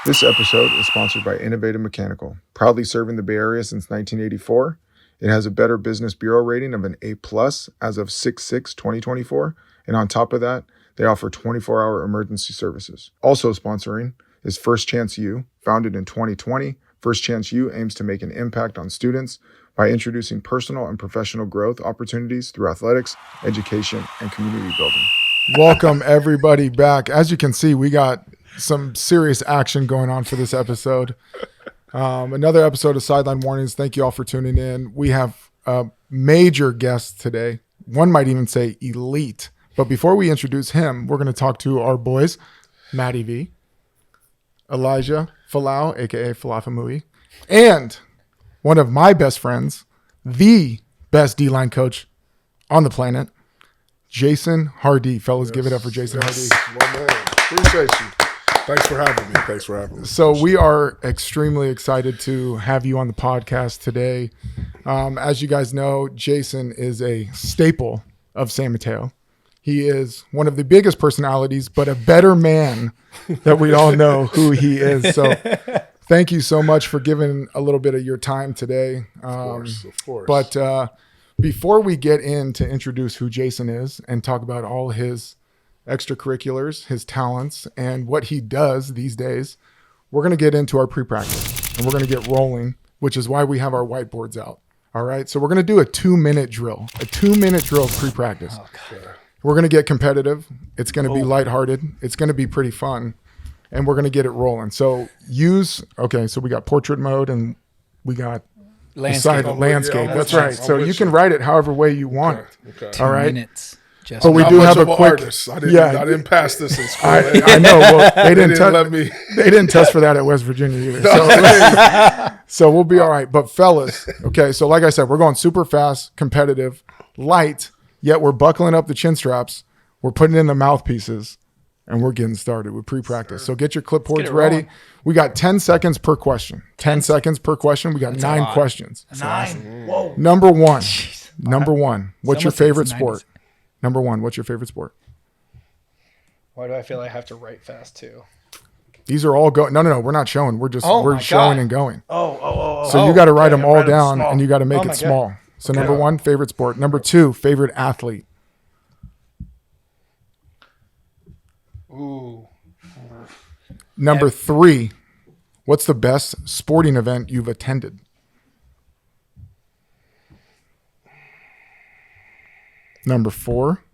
This episode is sponsored by Innovative Mechanical, proudly serving the Bay Area since 1984. It has a Better Business Bureau rating of an A+ as of 6/6/2024, and on top of that, they offer 24-hour emergency services. Also sponsoring is First Chance U. Founded in 2020, First Chance U aims to make an impact on students by introducing personal and professional growth opportunities through athletics, education, and community building. Welcome everybody back. As you can see, we got some serious action going on for this episode. Another episode of Sideline Warnings. Thank you all for tuning in. We have a major guest today. One might even say elite. But before we introduce him, we're going to talk to our boys, Matty V, Elijah Falau, a.k.a. Falafamui, and one of my best friends, the best D-line coach on the planet, Jason Hardy. Fellas, give it up for Jason Hardy. My man. Appreciate you. Thanks for having me. So we are extremely excited to have you on the podcast today. As you guys know, Jason is a staple of San Mateo. He is one of the biggest personalities, but a better man that we all know who he is. So thank you so much for giving a little bit of your time today. Of course. But before we get in to introduce who Jason is and talk about all his extracurriculars, his talents, and what he does these days, we're going to get into our pre-practice and we're going to get rolling, which is why we have our whiteboards out. All right. So we're going to do a 2-minute drill, of pre-practice. Okay. We're going to get competitive. It's going to be lighthearted. It's going to be pretty fun, and we're going to get it rolling. So so we got portrait mode and we got landscape. Yeah, That's right. So you can write it however way you want it. Okay. All right. 2 minutes. But we do have a quick. Artist. I didn't pass this in school. I know. Well, they didn't let me. They didn't test for that at West Virginia either. So we'll be all right. But fellas, okay. So like I said, we're going super fast, competitive, light. Yet we're buckling up the chin straps. We're putting in the mouthpieces, and we're getting started with pre-practice. So get your clipboards ready. Rolling. We got 10 seconds per question. 10 seconds per question. We got 9 questions. 9. Whoa. Number one. What's your Someone favorite said sport? Number one. What's your favorite sport? Why do I feel like I have to write fast too? These are all going. No. We're not showing. We're just we're showing and going. Oh. So you got to write them all down, and you got to make it small. So number one, favorite sport. Number 2, favorite athlete. Ooh. Number 3, what's the best sporting event you've attended? Number 4,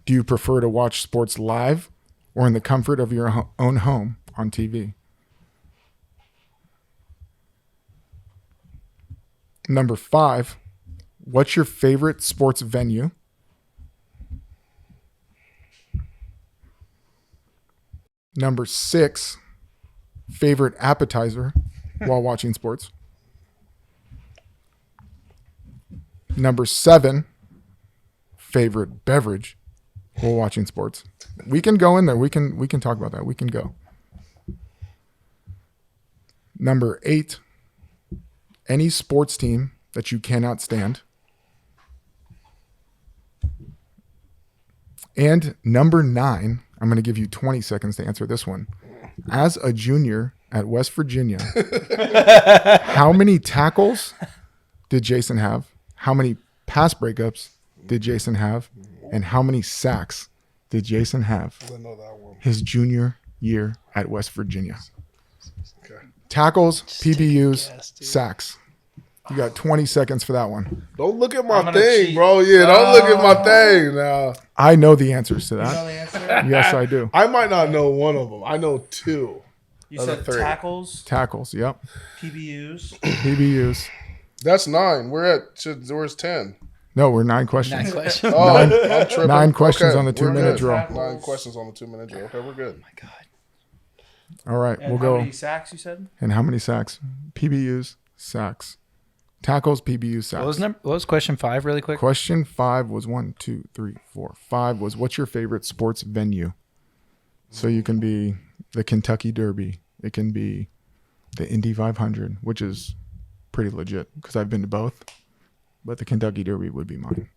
do you prefer to watch sports live or in the comfort of your own home on TV? Number 5, what's your favorite sports venue? Number 6, favorite appetizer while watching sports. Number 7, favorite beverage while watching sports. We can go in there. We can talk about that. We can go. Number 8, any sports team that you cannot stand. And number 9, I'm going to give you 20 seconds to answer this one. As a junior at West Virginia, how many tackles did Jason have? How many pass breakups did Jason have? And how many sacks did Jason have his junior year at West Virginia? Okay. Tackles, PBUs, sacks. You got 20 seconds for that one. Don't look at my thing, bro. Yeah, don't look at my thing now. I know the answers to that. You know the answer? Yes, I do. I might not know one of them. I know 2. You said tackles, Tackles, yep. PBUs. PBUs. That's 9. Where's 10? No, we're 9 questions. 9 questions. Oh, I'm tripping. 9 questions on the we're 2-minute good. drill. 9 questions on the 2-minute drill. Okay, we're good. Oh my God. All right, And we'll how go. many sacks you said? And how many sacks? PBUs, sacks. Tackles, PBUs, sacks. What was question 5 really quick? Question 5 was 1, 2, 3, 4. 5 was what's your favorite sports venue? So you can be the Kentucky Derby. It can be the Indy 500, which is pretty legit because I've been to both. But the Kentucky Derby would be mine.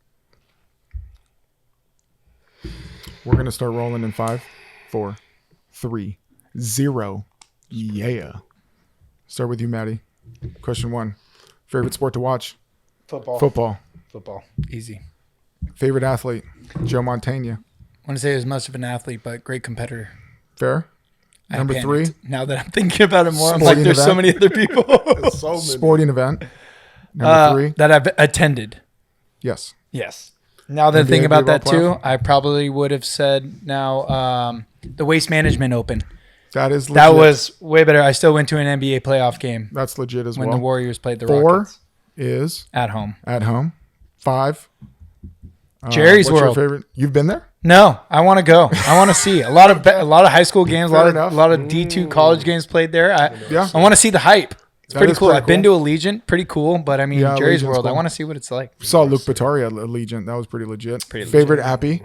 We're going to start rolling in 5, 4, 3, 0. Yeah. Start with you, Maddie. Question 1. Favorite sport to watch? Football. Football. Easy. Favorite athlete? Joe Montaigne. I want to say he was much of an athlete, but great competitor. Fair. I Number panicked. 3. Now that I'm thinking about it more, I'm like, Sporting there's so event. many other people There's so many. Sporting event. Number 3. that I've attended. Yes. Yes. Now that I NBA think about that b-ball too, I probably would have said now the Waste Management Open. That is legit. That was way better. I still went to an NBA playoff game That's legit as when well. the Warriors played the 4 Rockets is at home. at home. 5. Jerry's what's World. Your favorite? You've been there? No, I want to go. I want to see a lot of high school games, Fair a enough. lot of D2 college games played there. Yeah. I want to see the hype. It's That pretty is cool. pretty I've been to cool. Allegiant, pretty cool. But I mean, Yeah, Jerry's Allegiant's World. I cool. want to see what it's like. Saw Luke Batari at Allegiant. That was pretty legit. Pretty Favorite appy?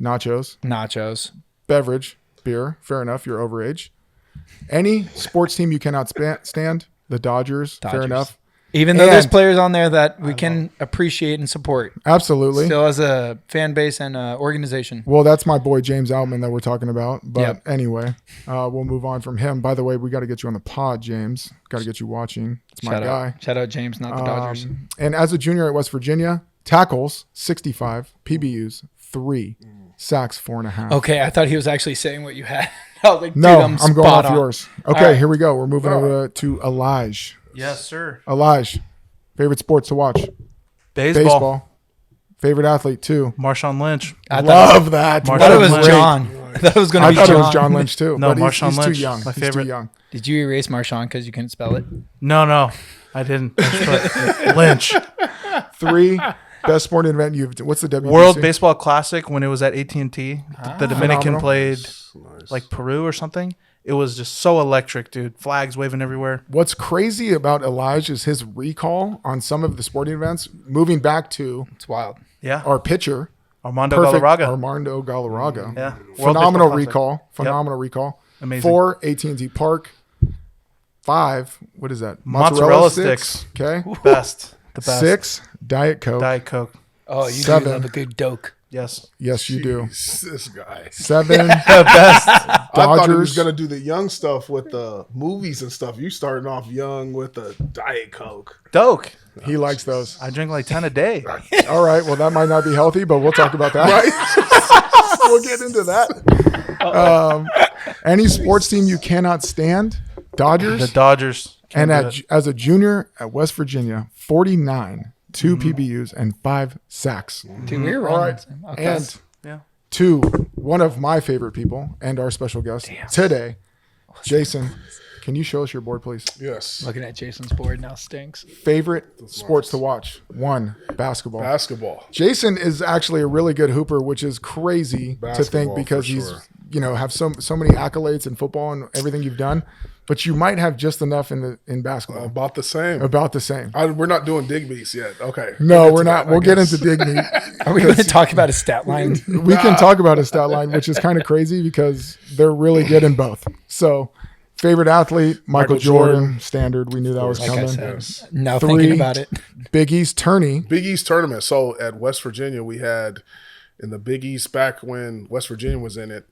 Nachos. Nachos. Beverage. Beer. Fair enough. You're overage. Any sports team you cannot stand? The Dodgers. Fair Dodgers. enough. Even though there's And- players on there that we can appreciate and support, Absolutely. still as a fan base and organization. Well, that's my boy James Outman that we're talking about. But Yep. anyway, we'll move on from him. By the way, we got to get you on the pod, James. Got to get you watching. It's my guy. Shout out James, not the Dodgers. And as a junior at West Virginia, tackles 65, PBUs 3, sacks 4.5. Okay, I thought he was actually saying what you had. I was like, No, dude, I'm going spot off on. yours. Okay, right. here we go. We're moving over to Elijah. Yes, sir. Elijah, favorite sports to watch? Baseball. Favorite athlete too. Marshawn Lynch. I thought, Love that. I Marshawn thought it was Lynch. John. I thought it was going to I be thought John. it was John Lynch too. No, but he's Marshawn too Lynch, young. my He's favorite. too young. Did you erase Marshawn because you couldn't spell it? No, I didn't. I just put Lynch. 3, best sporting event you've. What's the WBC? World Baseball Classic when it was at AT&T. The Dominican Phenomenal. played Nice. like Peru or something. It was just so electric, dude. Flags waving everywhere. What's crazy about Elijah is his recall on some of the sporting events. Moving back to It's wild. Yeah. our pitcher, Armando perfect Galarraga. Armando Galarraga. Yeah. World Phenomenal Baseball Classic. recall. Phenomenal recall. Amazing. 4, AT&T Park. 5, what is that? Mozzarella sticks. Okay. Best. The best. 6, Diet Coke. Diet Coke. Oh, you 7. do love a good doke. Yes. Yes, you do. This guy. 7, Best. I thought he Dodgers. was gonna do the young stuff with the movies and stuff. You starting off young with the Diet Coke. Doke. He likes those. I drink like 10 a day. All right. Well, that might not be healthy, but we'll talk about that. We'll get into that. Any sports team you cannot stand? Dodgers. The Dodgers. And Can't do it. as a junior at West Virginia, 49, 2 PBUs, and 5 sacks. Dude, we were All wrong. right. Okay. And Yeah. to one of my favorite people and our special guest today, Jason. Can you show us your board, please? Yes. Looking at Jason's board now stinks. Favorite sports to watch? 1, basketball. Basketball. Jason is actually a really good hooper, which is crazy to Basketball, think because for he's sure. have so many accolades in football and everything you've done, but you might have just enough in basketball. About the same. About the same. We're not doing Digby's yet. Okay. No, We'll get we're to not. that, I We'll get guess. into dig meat. Are we going to talk about his stat line? We can talk about a stat line, which is kind of crazy because they're really good in both. So, favorite athlete, Michael Jordan. Standard. We knew that was Like I coming. said, now 3, thinking about it. Big East tourney. Big East tournament. So at West Virginia, we had in the Big East back when West Virginia was in it.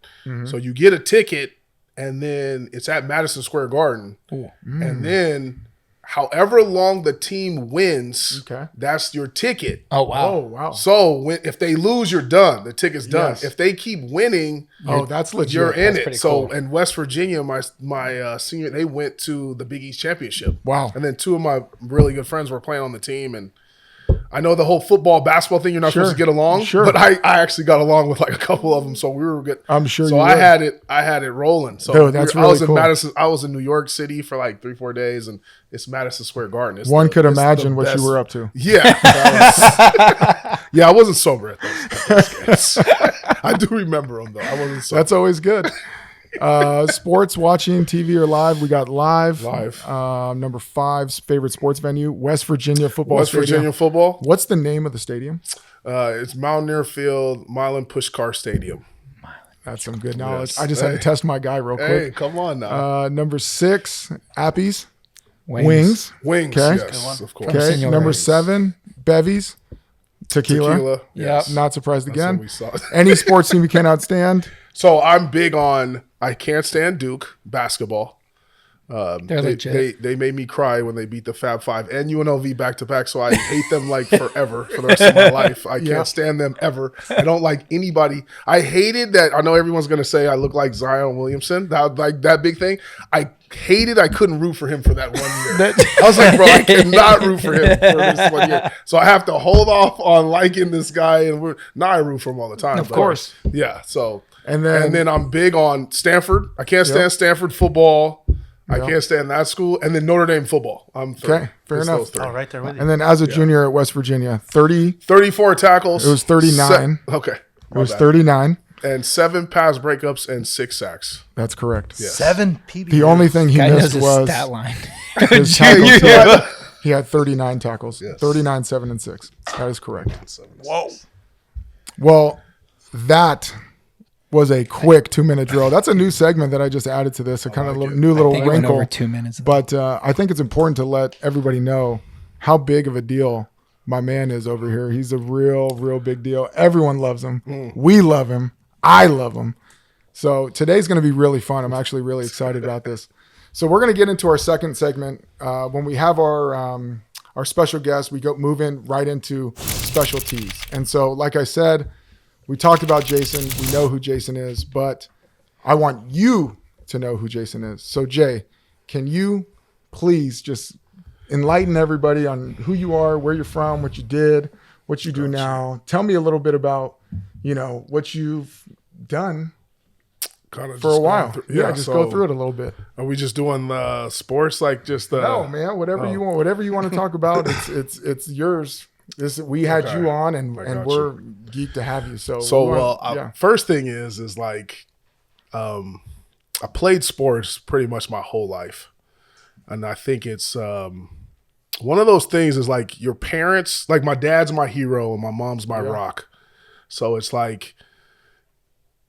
So you get a ticket, and then it's at Madison Square Garden, and then however long the team wins, Okay. that's your ticket. Oh, wow. Oh, wow. So if they lose, you're done. The ticket's done. Yes. If they keep winning, Oh, that's legit. you're in it. pretty So cool. in West Virginia, my senior, they went to the Big East championship. Wow. And then 2 of my really good friends were playing on the team, and I know the whole football basketball thing. You're not Sure. supposed to get along, Sure. but I actually got along with like a couple of them, so we were good. I'm sure So you I would. had it rolling. So Dude, that's I really was in cool. Madison. I was in New York City for like 3-4 days, and it's Madison Square Garden. It's One could it's imagine what best. you were up to. Yeah, that was- yeah. I wasn't sober at those games. I do remember them though. I wasn't sober. That's always good. Sports watching TV or live. We got live. Live. Number 5's favorite sports venue, West Virginia football West stadium. Virginia football. What's the name of the stadium? It's Mountaineer Field, Milan Pushkar Stadium. That's some good knowledge. Yes. I just had to Hey. test my guy real Hey, quick. come on now. Number 6, Appies. Wings. Wings. Wings, okay. yes, of course. Okay. Senor Number Wings. 7, Bevies. Tequila. Tequila. Yes. Not surprised That's what again. we saw. Any sports team you cannot stand? So I'm big on. I can't stand Duke basketball. They're legit. They made me cry when they beat the Fab Five and UNLV back to back. So I hate them like forever for the rest of my life. I can't stand them ever. I don't like anybody. I hated that. I know everyone's gonna say I look like Zion Williamson. That big thing. I hated I couldn't root for him for that 1 year. I was like, bro, I cannot root for him for this 1 year. So I have to hold off on liking this guy. And I root for him all the time. Of course. Yeah. So And and then I'm big on Stanford. I can't stand Stanford football. I can't stand that school. And then Notre Dame football. I'm three. Okay, fair It's enough. those three. Oh, right there with you. And then as a junior at West Virginia, 34 tackles. It was 39. Okay. It was 39. And 7 pass breakups and 6 sacks. That's correct. Yes. 7 PBUs. The only thing he Guy knows missed his was stat line. his tackles. He had 39 tackles. Yes. 39, 7, and 6. That is correct. Whoa. Well, that was a quick 2-minute drill. That's a new segment that I just added to this. A kind of new little I think it went wrinkle. over 2 minutes. But I think it's important to let everybody know how big of a deal my man is over here. He's a real big deal. Everyone loves him. We love him. I love him. So today's going to be really fun. I'm actually really excited about this. So we're going to get into our second segment. When we have our special guest, we move in right into specialties. And so, like I said, we talked about Jason. We know who Jason is, but I want you to know who Jason is. So, Jay, can you please just enlighten everybody on who you are, where you're from, what you did, what you do now? Tell me a little bit about, what you've done Kind of for a while. Just go through it a little bit. Are we just doing sports like just No, man, whatever you want, whatever you want to talk about, it's yours. We had you on, and we're geeked to have you. First thing is like, I played sports pretty much my whole life, and I think it's one of those things is like your parents, like my dad's my hero and my mom's my rock, so it's like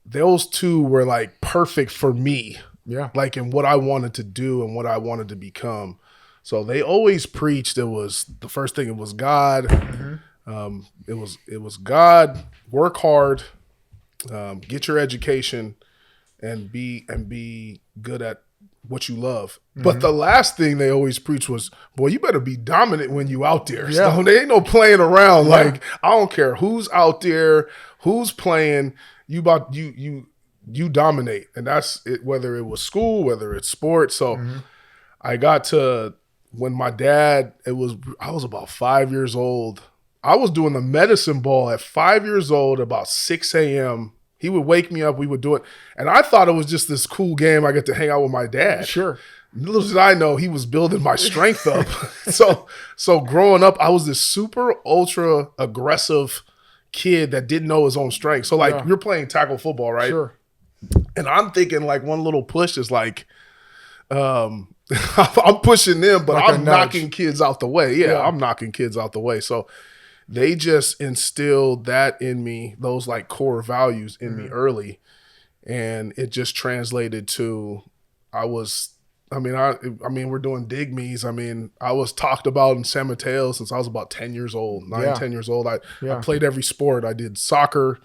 those two were like perfect for me, like in what I wanted to do and what I wanted to become. So they always preached it was the first thing. It was God. It was God. Work hard, get your education, and be good at what you love. But the last thing they always preach was, boy, you better be dominant when you out there. Yeah. So there ain't no playing around. Like I don't care who's out there, who's playing. You dominate, and that's it. Whether it was school, whether it's sports. So I got to. When my dad, I was about 5 years old. I was doing the medicine ball at 5 years old, about 6 a.m. He would wake me up. We would do it. And I thought it was just this cool game. I get to hang out with my dad. Sure. Little did I know he was building my strength up. So growing up, I was this super ultra aggressive kid that didn't know his own strength. So like you're playing tackle football, right? Sure. And I'm thinking like one little push is like, I'm pushing them, but Like I'm knocking kids out the way. Yeah, I'm knocking kids out the way. So they just instilled that in me, those like core values in me early. And it just translated to, we're doing dig me's. I was talked about in San Mateo since I was about 10 years old, 10 years old. I played every sport. I did soccer,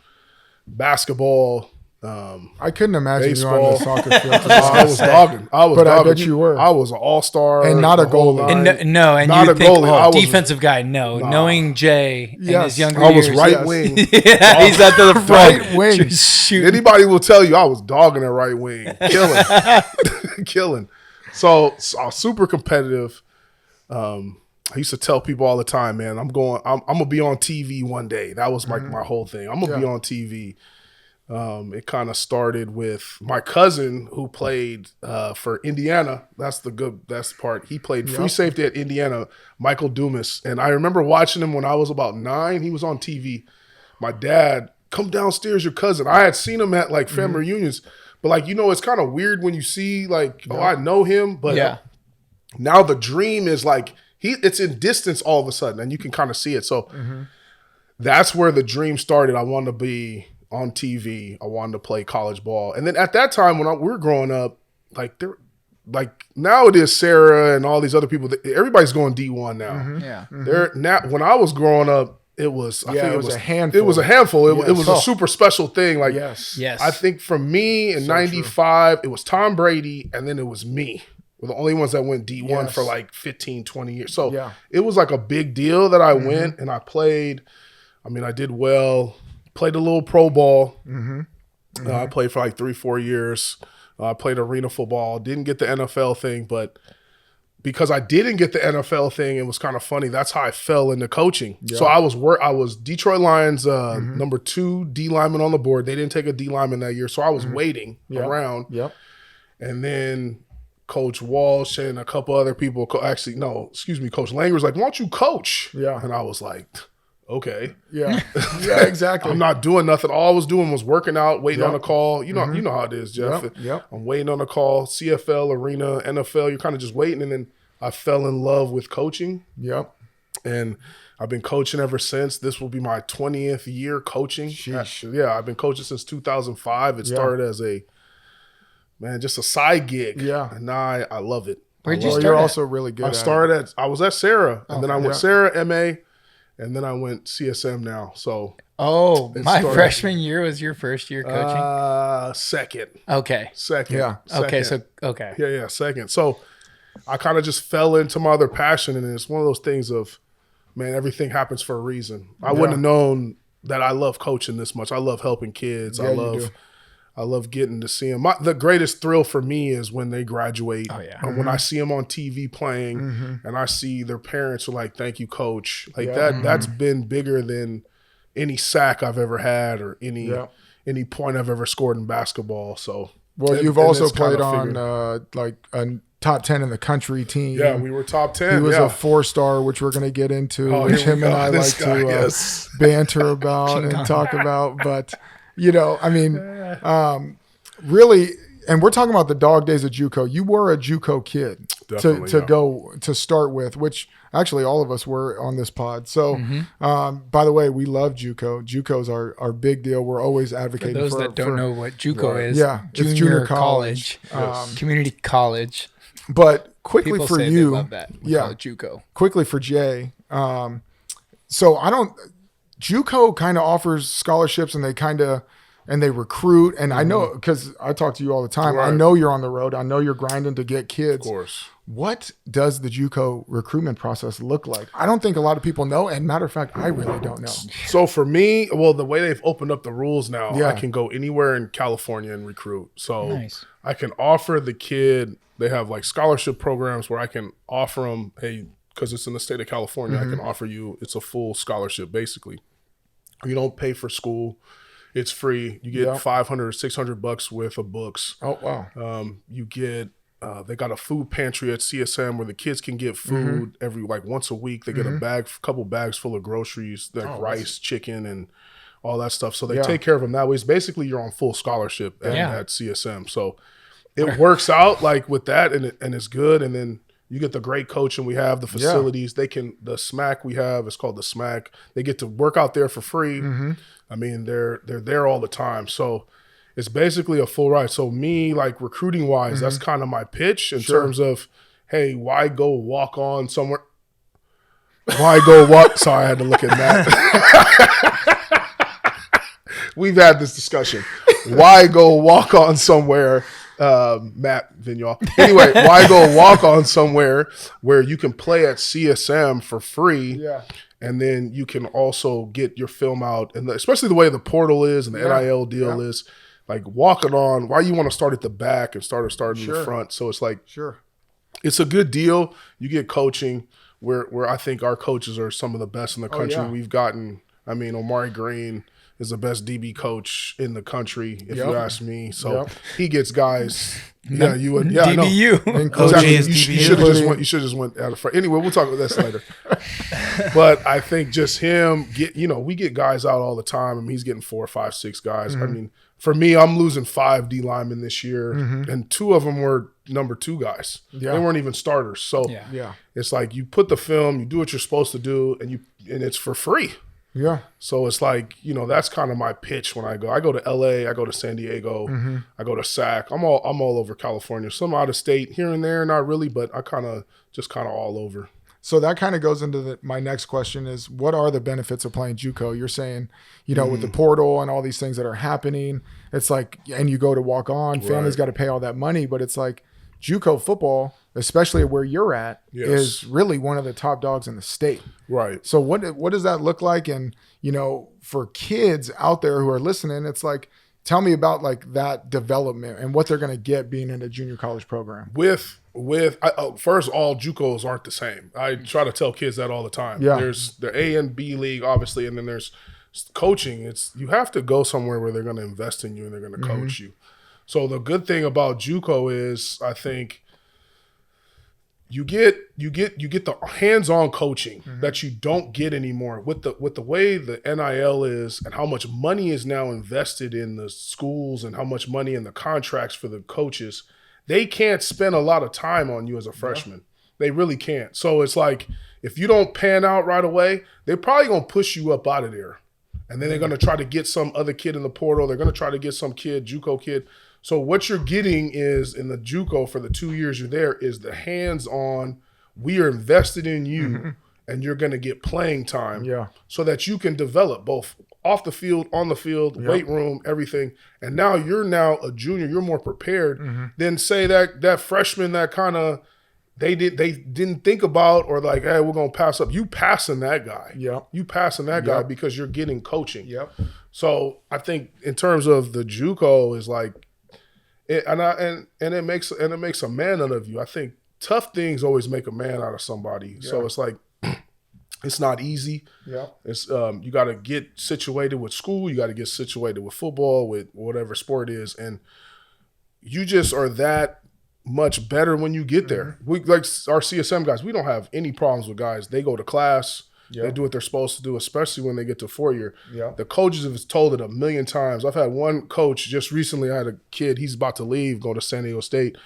basketball, I couldn't imagine baseball. you on the soccer field. I was dogging. I bet you were. I was an all-star. And not a the whole goalie. line. And Not you a think, goalie. I was- defensive guy. No, knowing Jay in his younger I was years. right yes. wing. Yeah, he's at the front. Right wing. Just shooting. Anybody will tell you I was dogging at right wing. Killing. So I was super competitive. I used to tell people all the time, man, I'm gonna be on TV one day. That was my whole thing. I'm gonna be on TV. It kind of started with my cousin who played for Indiana. That's the part. He played free safety at Indiana, Michael Dumas. And I remember watching him when I was about 9. He was on TV. My dad, come downstairs, your cousin. I had seen him at like family reunions. But like, it's kind of weird when you see like, I know him. But now the dream is like, it's in distance all of a sudden. And you can kind of see it. So that's where the dream started. I wanted to be on TV. I wanted to play college ball. And then at that time when we were growing up, like now it is Sarah and all these other people. Everybody's going D1 now. They're now. When I was growing up, it was I think it was a handful. It was a handful. It was Oh. a super special thing. Like Yes. I think for me in '95, it was Tom Brady, and then it was me. were the only ones that went D1 Yes. for like 15, 20 years. So Yeah. it was like a big deal that I went and I played. I mean, I did well, played a little pro ball. I played for like 3-4 years. I played arena football, didn't get the NFL thing, but because I didn't get the NFL thing, it was kind of funny. That's how I fell into coaching. So I was Detroit Lions number 2 D lineman on the board. They didn't take a D lineman that year, so I was waiting around. Yep. And then Coach Walsh and a couple other people, Coach Langer was like, "Why don't you coach?" Yeah. And I was like, "Okay." Yeah. Yeah, exactly. I'm not doing nothing. All I was doing was working out, waiting on a call. You know how it is, Jeff. Yep. I'm waiting on a call. CFL, arena, NFL. You're kind of just waiting, and then I fell in love with coaching, Yep. and I've been coaching ever since. This will be my 20th year coaching. Sheesh. Yeah, I've been coaching since 2005. It started as just a side gig. Yeah. And now I love it. Where'd you Well, start you're at? also really good I was at Sarah, and then I went yeah. Sarah, MA, and then I went CSM now. So Oh, my started- freshman year was your first year coaching? second. Okay. Yeah. Okay. Second. Okay. Yeah, second. So I kind of just fell into my other passion, and it's one of those things of, man, everything happens for a reason. I wouldn't have known that I love coaching this much. I love helping kids. Yeah, you do. I love getting to see them. The greatest thrill for me is when they graduate. Oh, yeah. And when I see them on TV playing, and I see their parents are like, "Thank you, coach." Like Yeah. that's been bigger than any sack I've ever had or any point I've ever scored in basketball. So, Well, you've and also it's kinda played on figured. like a top 10 in the country team. Yeah, we were top 10. He was yeah. a 4-star, which we're going to get into, Oh, which here we him and go. I This like guy, to yes. banter about and talk about. But, I mean, really, and we're talking about the dog days of Juco. You were a Juco kid Definitely, to start with, which actually all of us were on this pod. So, Mm-hmm. by the way, we love Juco. Juco's our big deal. We're always For advocating those for that don't know what JUCO Right. is, Yeah, it's junior college. community college. But quickly People for say you, they love that. We call it JUCO. quickly for Jay. So JUCO kind of offers scholarships and they recruit. And I know, because I talk to you all the time, I Right. know you're on the road. I know you're grinding to get Of kids. course. What does the JUCO recruitment process look like? I don't think a lot of people know. And matter of fact, I really don't know. So for me, well, the way they've opened up the rules now, Yeah. I can go anywhere in California and recruit. So Nice. I can offer the kid, they have like scholarship programs where I can offer them, hey, because it's in the state of California, I can offer you, it's a full scholarship basically. You don't pay for school. It's free. You get Yeah. $500 or $600 worth of books. Oh, wow. You get they got a food pantry at CSM where the kids can get food every like once a week. They get a couple bags full of groceries, like rice, chicken, and all that stuff. So they take care of them that way. It's basically you're on full scholarship at CSM. So it works out like with that, and it's good. And then you get the great coaching we have, the facilities. They can the SMAC we have. It's called the SMAC. They get to work out there for free. I mean, they're there all the time. So it's basically a full ride. So me, like recruiting wise, that's kind of my pitch in terms of, hey, why go walk on somewhere? Why go walk? Sorry, I had to look at Matt. We've had this discussion. Why go walk on somewhere? Matt Vigneault. Anyway, why go walk on somewhere where you can play at CSM for free? Yeah. And then you can also get your film out, and especially the way the portal is and the NIL deal is, like walking on. Why you want to start at the back and start in the front? So it's like it's a good deal. You get coaching where I think our coaches are some of the best in the country. We've gotten. I mean, Omari Green is the best DB coach in the country, if you ask me. So he gets guys. Yeah, you would. Yeah, I know. DBU. Exactly. is You DBU. should have just went out of front. Anyway, we'll talk about this later. But I think just him we get guys out all the time. I mean, he's getting 4, 5, 6 guys. I mean, for me, I'm losing 5 D linemen this year, and 2 of them were number 2 guys. Yeah. They weren't even starters. So it's like you put the film, you do what you're supposed to do, and it's for free. Yeah. So it's like, that's kind of my pitch when I go. I go to LA, I go to San Diego, I go to SAC. I'm all over California. Some out of state here and there, not really, but I kind of all over. So that kind of goes into my next question is, what are the benefits of playing JUCO? You're saying, with the portal and all these things that are happening, it's like, and you go to walk on, family's got to pay all that money, but it's like JUCO football, especially where you're at, Yes. is really one of the top dogs in the state. Right. So what does that look like? And, you know, for kids out there who are listening, it's like, tell me about like that development and what they're going to get being in a junior college program. First, all JUCOs aren't the same. I try to tell kids that all the time. Yeah. There's the A and B league, obviously, and then there's coaching. You have to go somewhere where they're going to invest in you and they're going to coach you. So the good thing about JUCO is, I think, you get the hands-on coaching that you don't get anymore with the way the NIL is and how much money is now invested in the schools and how much money in the contracts for the coaches. They can't spend a lot of time on you as a freshman. They really can't. So it's like, if you don't pan out right away, they're probably going to push you up out of there. And then they're going to try to get some other kid in the portal. They're going to try to get some kid, JUCO kid. So what you're getting is, in the JUCO for the 2 years you're there, is the hands-on, we are invested in you, and you're going to get playing time so that you can develop both off the field, on the field, weight room, everything. And now you're a junior. You're more prepared than, say, that freshman that kind of they didn't think about, or like, hey, we're going to pass up. You passing that guy. You passing that guy because you're getting coaching. So I think in terms of the JUCO is like, it makes a man out of you. I think tough things always make a man out of somebody. So it's like, it's not easy. It's you got to get situated with school. You got to get situated with football, with whatever sport it is, and you just are that much better when you get there. We, like our CSM guys, we don't have any problems with guys. They go to class. They do what they're supposed to do, especially when they get to 4 year. The coaches have told it a million times. I've had one coach just recently. I had a kid, he's about to leave, go to San Diego State.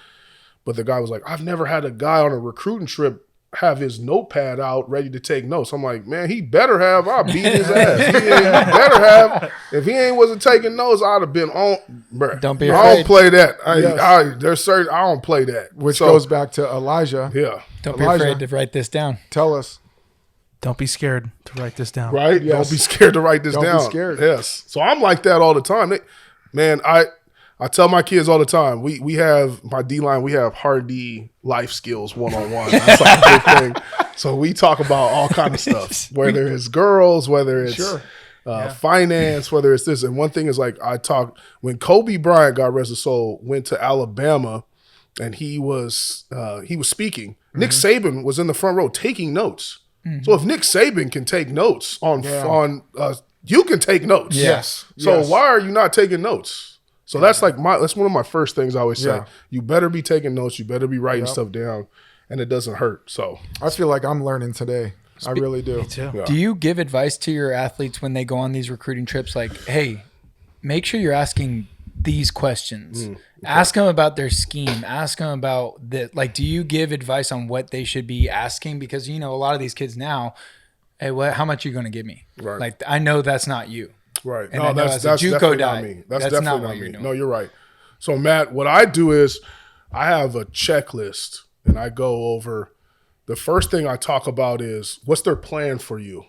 But the guy was like, I've never had a guy on a recruiting trip have his notepad out ready to take notes. I'm like, man, he better have. I'll beat his ass. He better have. If he wasn't taking notes, I'd have been on. Bruh. Don't be I afraid. don't play that. I don't play that. Which goes back to Elijah. Don't be Elijah, afraid to write this down. Tell us. Don't be scared to write this down. Right? Yes. Don't be scared to write this down. Don't be scared. Yes. So I'm like that all the time. Man, I tell my kids all the time, we have, my D-line, we have hard D life skills one-on-one. That's like a big thing. So we talk about all kind of stuff, whether it's girls, whether it's finance, whether it's this. And one thing is, like, when Kobe Bryant, God rest his soul, went to Alabama and he was speaking, Nick Saban was in the front row taking notes. So if Nick Saban can take notes on you can take notes. Yes. So why are you not taking notes? So that's like that's one of my first things I always say. You better be taking notes. You better be writing stuff down, and it doesn't hurt. So I feel like I'm learning today. I really do. Me too. Yeah. Do you give advice to your athletes when they go on these recruiting trips? Like, hey, make sure you're asking these questions. Ask them about their scheme. Ask them about like, do you give advice on what they should be asking? Because, you know, a lot of these kids now, hey, how much are you going to give me? Right. Like, I know that's not you. Right. And no, I know that's as a JUCO definitely guy, not me. That's that's definitely not not what you're me. doing. No, you're right. So Matt, what I do is I have a checklist and I go over. The first thing I talk about is what's their plan for you.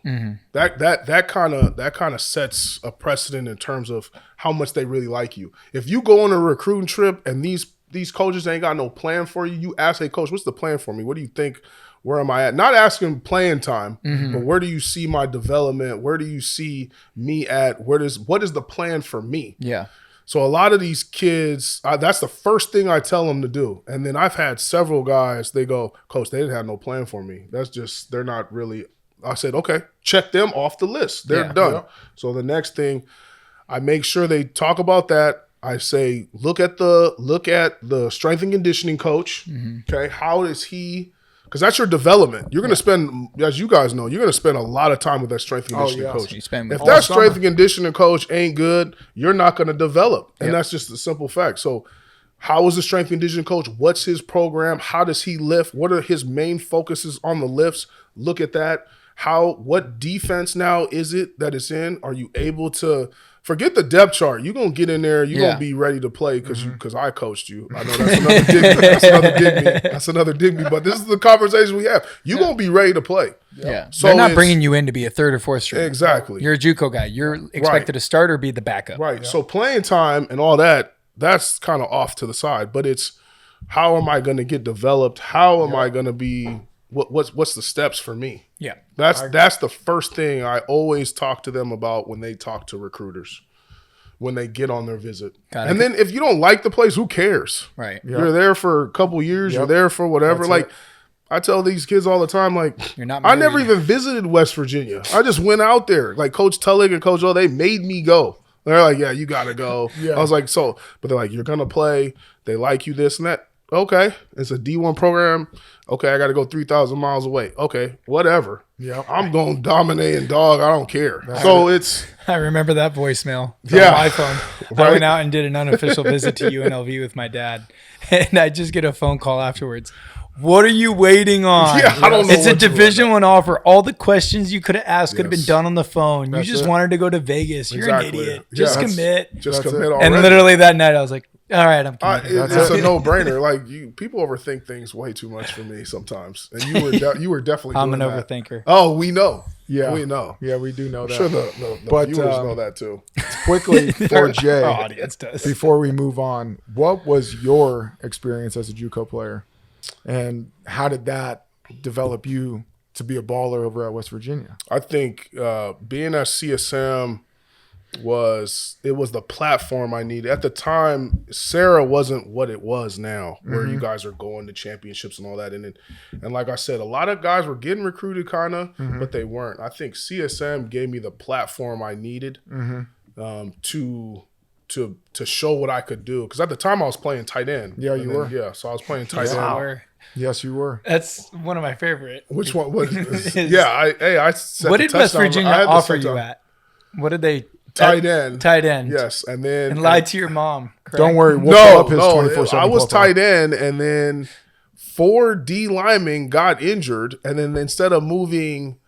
That kind of sets a precedent in terms of how much they really like you. If you go on a recruiting trip and these coaches ain't got no plan for you, you ask, hey coach, what's the plan for me? What do you think? Where am I at? Not asking playing time, but where do you see my development? Where do you see me at? What is the plan for me? Yeah. So a lot of these kids, that's the first thing I tell them to do. And then I've had several guys, they go, coach, they didn't have no plan for me. That's just, they're not really, I said, okay, check them off the list. They're done. Yeah. So the next thing, I make sure they talk about that. I say, look at the strength and conditioning coach. Okay. How is he, because that's your development. You're going to spend, as you guys know, you're going to spend a lot of time with that strength and conditioning coach. If that strength and conditioning coach ain't good, you're not going to develop. And that's just a simple fact. So how is the strength and conditioning coach? What's his program? How does he lift? What are his main focuses on the lifts? Look at that. What defense now is it that it's in? Are you able to forget the depth chart? You're going to get in there. You're going to be ready to play because I coached you. I know that's another dig me. That's another dig me. But this is the conversation we have. You're going to be ready to play. Yeah. So they're not bringing you in to be a third or fourth string. Exactly. You're a JUCO guy. You're expected to start or be the backup. Right. Yeah. So playing time and all that, that's kind of off to the side. But it's how am I going to get developed? How am I going to be? What's the steps for me? Yeah. That's the first thing I always talk to them about when they talk to recruiters, when they get on their visit. And then if you don't like the place, who cares? Right. Yep. You're there for a couple years. You're there for whatever. That's like it. I tell these kids all the time, like, You're not I never married. even visited West Virginia. I just went out there. Like Coach Tullig and Coach O, they made me go. They're like, yeah, you got to go. I was like, so, but they're like, you're going to play. They like you, this and that. Okay. It's a D1 program. Okay. I got to go 3,000 miles away. Okay. Whatever. Yep. I'm going to dominate and Dawg. I don't care. So it's, I remember that voicemail from Yeah. my phone. I Right. went out and did an unofficial visit to UNLV with my dad, and I just get a phone call afterwards. What are you waiting on? Yeah, I don't know It's a what you're Division I offer. All the questions you could have asked could have been Yes. done on the phone. That's you just it. wanted to go to Vegas. You're Exactly. an idiot. Yeah, Just that's- commit. just That's commit it. already. And literally that night, I was like, all right, I'm committed. It's a no-brainer. Like people overthink things way too much for me sometimes, and you were definitely. I'm an doing that. overthinker. Oh, we know. Yeah. we know. Yeah, we do know I'm that. sure the But, viewers know that too. Quickly for Jay, Our audience does. before we move on, what was your experience as a JUCO player, and how did that develop you to be a baller over at West Virginia? I think being at CSM was the platform I needed at the time. Sarah wasn't what it was now, where you guys are going to championships and all that. And like I said, a lot of guys were getting recruited, kind of, but they weren't. I think CSM gave me the platform I needed to show what I could do. Because at the time I was playing tight end. Yeah, you were. Yeah, so I was playing tight Wow. end. Yes, you were. That's one of my favorite. Which one? I set What the did West touchdown. Virginia I had the offer you touchdown. at? What did they? Tight end. Tight end. Yes, and then And lied to your mom. Correct? Don't worry, we'll pull up his no, 24/7 I was profile. tight end, and then 4 D linemen got injured, and then instead of moving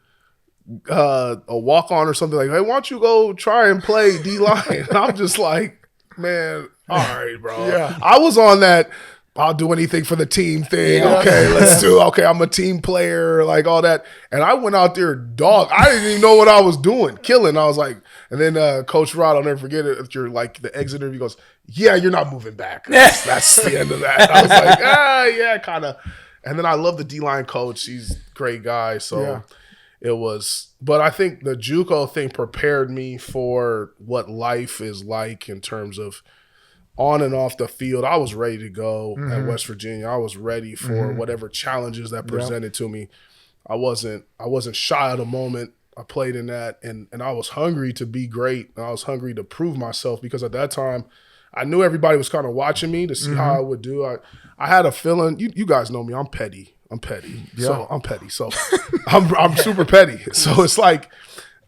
a walk on or something like, hey, why don't you go try and play D line? I'm just like, man, all right, bro. Yeah. I was on that. I'll do anything for the team thing. Yeah. Okay, let's do. Okay, I'm a team player, like all that. And I went out there, dog. I didn't even know what I was doing, killing. I was like, and then Coach Rod, I'll never forget it. If you're like the exit interview, goes, yeah, you're not moving back. That's the end of that. I was like, yeah, kind of. And then I love the D-line coach. He's a great guy. So Yeah. it was. But I think the JUCO thing prepared me for what life is like in terms of on and off the field. I was ready to go at West Virginia. I was ready for whatever challenges that presented to me. I wasn't shy of the moment. I played in that, and I was hungry to be great. And I was hungry to prove myself because at that time, I knew everybody was kind of watching me to see how I would do. I had a feeling. You guys know me. I'm petty. So I'm petty. So I'm super petty. So it's like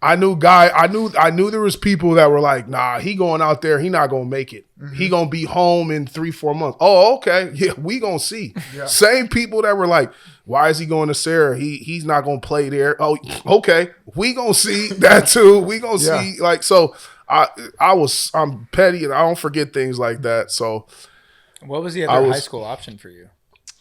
I knew there was people that were like, nah, he going out there, he not gonna make it. He gonna be home in 3-4 months. Oh, okay. Yeah, we gonna see. Same people that were like, why is he going to Sarah? He's not gonna play there. Oh, okay. We gonna see that too. We gonna see. Like, so I'm petty and I don't forget things like that. So What was the other high school option for you?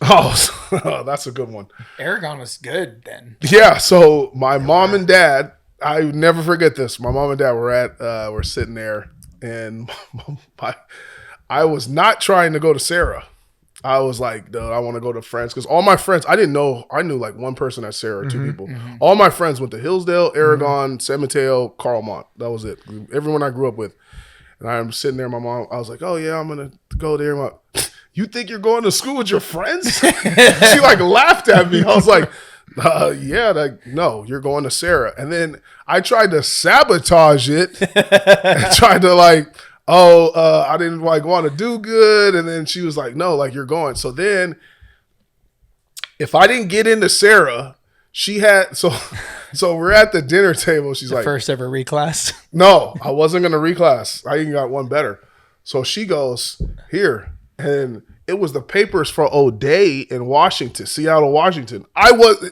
that's a good one. Aragon was good then. Yeah, so my mom and dad, I never forget this. My mom and dad were sitting there, and I was not trying to go to Sarah. I was like, dude, I want to go to Friends because all my friends, I knew like one person at Sarah, 2 people. All my friends went to Hillsdale, Aragon, San Mateo, Carlmont. That was it. Everyone I grew up with. And I'm sitting there, my mom, I was like, oh yeah, I'm gonna go there. You think you're going to school with your friends? She like laughed at me. I was like, no, you're going to Sarah. And then I tried to sabotage it and tried to like, I didn't like want to do good. And then she was like, no, like you're going. So then if I didn't get into Sarah, she had, so we're at the dinner table. She's like, First ever reclass. no, I wasn't going to reclass. I even got one better. So she goes, here. And it was the papers for O'Day in Washington, Seattle, Washington.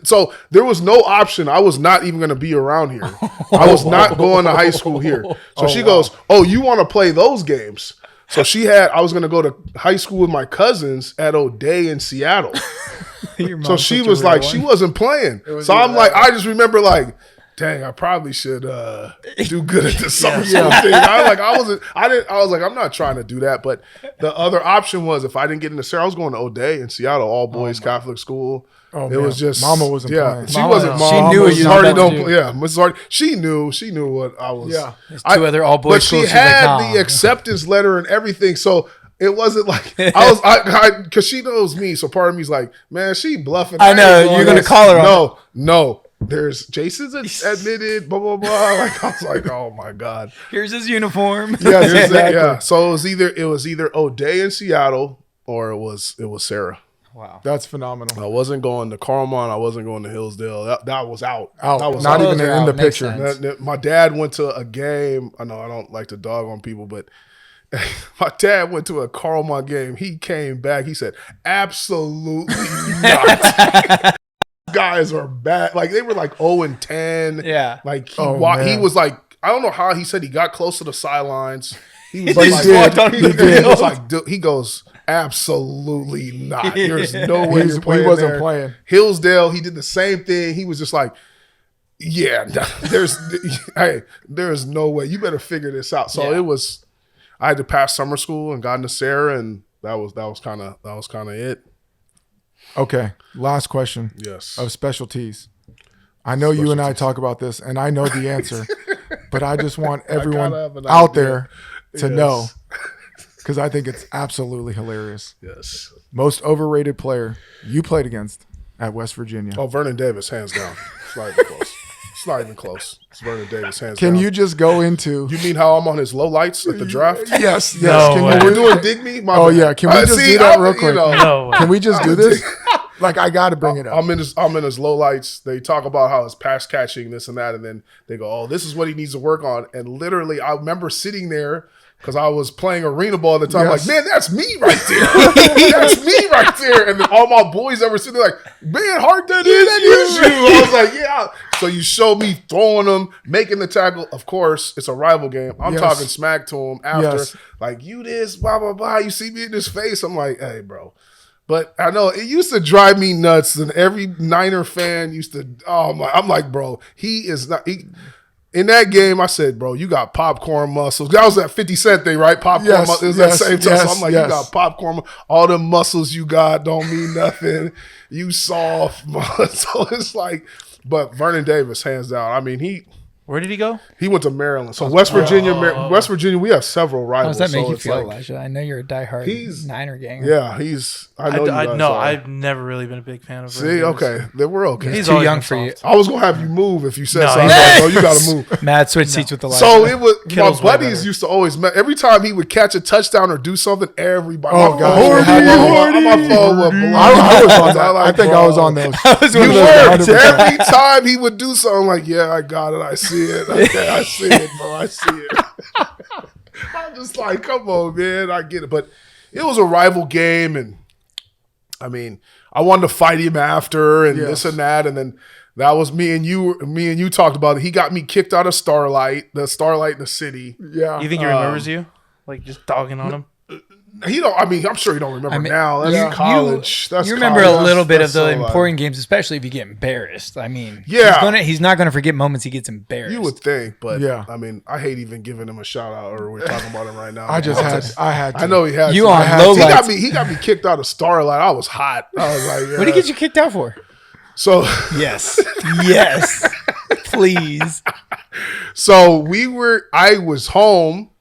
So there was no option. I was not even going to be around here. I was not going to high school here. So she goes, oh, you want to play those games? So I was going to go to high school with my cousins at O'Day in Seattle. So she was like, she wasn't playing. So I'm like, I just remember like, dang, I probably should do good at the summer school thing. I was like, I'm not trying to do that. But the other option was if I didn't get into Sarah, I was going to O'Day in Seattle, all boys Catholic school. Oh, it was just Mama wasn't playing. She wasn't. She Mom knew what you Mrs. Hardy were about to don't. do. Yeah, Mrs. Hardy. She knew what I was. Yeah. There's two other all boys But schools. she She's had like, the acceptance letter and everything, so it wasn't like I because she knows me. So part of me's like, man, she bluffing. I ain't know, going you're gonna this. call her on No. There's Jason's admitted. Blah blah blah. Like I was like, oh my god. Here's his uniform. Yes, exactly. Yeah. So it was either O'Day in Seattle or it was Sarah. Wow. That's phenomenal. I wasn't going to Carmel. I wasn't going to Hillsdale. That was out. Out. That was Not out. even Those are in the out. Makes picture. sense. My dad went to a game. I know I don't like to dog on people, but my dad went to a Carmel game. He came back. He said, absolutely not. Guys are bad. Like they were like 0-10. Yeah. Like man. he was like, I don't know how he said he got close to the sidelines. He was But he like, did. walked on He the did. field. He was like, dude, he goes, absolutely not. There's no way you're He playing wasn't there. playing. Hillsdale, he did the same thing. He was just like, yeah, there's no way. You better figure this out. So Yeah. it was. I had to pass summer school and got into Sarah, and that was kind of it. Okay. Last question Yes. of specialties. I know you and I talk about this, and I know the answer, but I just want everyone gotta have an out idea. there to Yes. know, because I think it's absolutely hilarious. Yes. Most overrated player you played against at West Virginia. Oh, Vernon Davis, hands down. It's not even close. It's not even close. It's Vernon Davis, hands Can down. you just go into? You mean how I'm on his low lights at the draft? Yes. No Can way. you We're doing dig me. My Oh bad. yeah. Can we just do that real quick? No way. Can we just do this? Like I got to bring it up. I'm in his low lights. They talk about how his pass catching, this and that, and then they go, "Oh, this is what he needs to work on." And literally, I remember sitting there because I was playing arena ball at the time. Yes. Like, man, that's me right there. That's me right there. And then all my boys that were sitting there, like, man, Hart, that is you. I was like, yeah. So you show me throwing them, making the tackle. Of course, it's a rival game. I'm Yes. talking smack to him after, Yes. like, you this, blah blah blah. You see me in his face. I'm like, hey, bro. But I know it used to drive me nuts, and every Niner fan used to. Oh my! I'm like, bro, he is not. In that game, I said, bro, you got popcorn muscles. That was that 50 Cent thing, right? Popcorn Yes, muscles. It was yes, that same time. So yes, I'm like, yes. you got popcorn. All the muscles you got don't mean nothing. You soft. So it's like, but Vernon Davis, hands down. I mean, Where did he go? he went to Maryland. So West Virginia, West Virginia, we have several How rivals. does that make so you it's feel, like, Elijah? I know you're a diehard He's- Niner ganger. Yeah, he's. I know you guys no, are. I've never really been a big fan of. See, okay, then we're okay. He's too always young been for you. soft. I was gonna have you move if you said No, something. he's- Like, oh, you gotta move. Matt switch seats with Elijah. So it was Kittle's my way buddies better. used to always every time he would catch a touchdown or do something, everybody. Oh, my gosh. phone- Hardy, my phone would blow. I was on that. like, I think bro, I was on those. I was You one of those were 100%. every time he would do something like, yeah, I got it, I see it, okay, I see it, bro, I see it. I'm just like, come on, man, I get it, but it was a rival game, and I mean, I wanted to fight him after, and Yes. this and that, and then that was me and you talked about it. He got me kicked out of Starlight in the city. Yeah. You think he remembers you? Like just dogging on him? He don't. I mean, I'm sure he don't remember now. That's you- college. That's you remember college. a little bit That's of the so, like, important games, especially if you get embarrassed. I mean, Yeah. he's not gonna forget moments he gets embarrassed. You would think, but Yeah. I mean, I hate even giving him a shout out, or we're talking about him right now. I had to. I know he had. You to. on I had low to. lights. He got me kicked out of Starlight. I was hot. I was like, yeah. What did he get you kicked out for? So, Yes, yes, please. so I was home.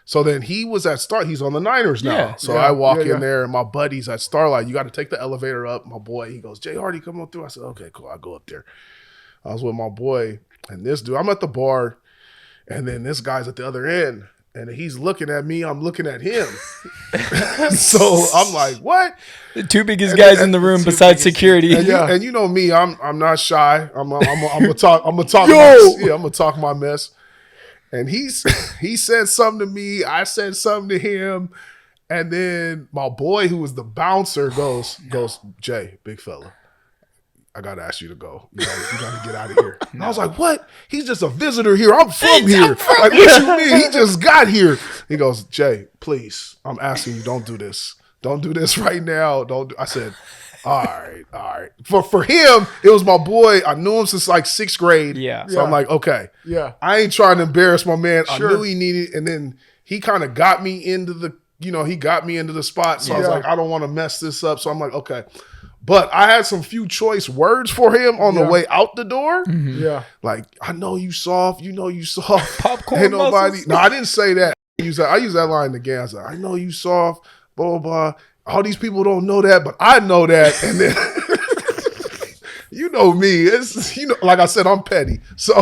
So then he was at He's on the Niners now. Yeah. So Yeah, I walk yeah. in there, and my buddy's at Starlight. You got to take the elevator up. My boy, he goes, Jay Hardy, come on through. I said, okay, cool. I'll go up there. I was with my boy and this dude. I'm at the bar, and then this guy's at the other end, and he's looking at me. I'm looking at him. So I'm like, what? The two biggest guys in the room besides security. And, Yeah. and you know me, I'm not shy. I'm gonna talk. I'm gonna talk. Yo! I'm gonna talk my mess. And he said something to me. I said something to him. And then my boy, who was the bouncer, goes, Jay, big fella, I gotta ask you to go. You gotta get out of here. And I was like, what? He's just a visitor here. I'm from here. Like, what you mean? He just got here. He goes, Jay, please, I'm asking you, don't do this. Don't do this right now. I said, All right. For him, it was my boy. I knew him since like 6th grade. Yeah. So I'm like, okay. Yeah. I ain't trying to embarrass my man. Sure. I knew he needed, and then he kind of got me into the, spot. So I was Yeah. like, I don't want to mess this up. So I'm like, okay. But I had some few choice words for him on the way out the door. Yeah. Like, I know you soft. You know you soft. Popcorn Ain't nobody. muscles. No, I didn't say that. I use that line again. I was like, I know you soft. Blah blah blah. All these people don't know that, but I know that. And then you know me. It's like I said, I'm petty. So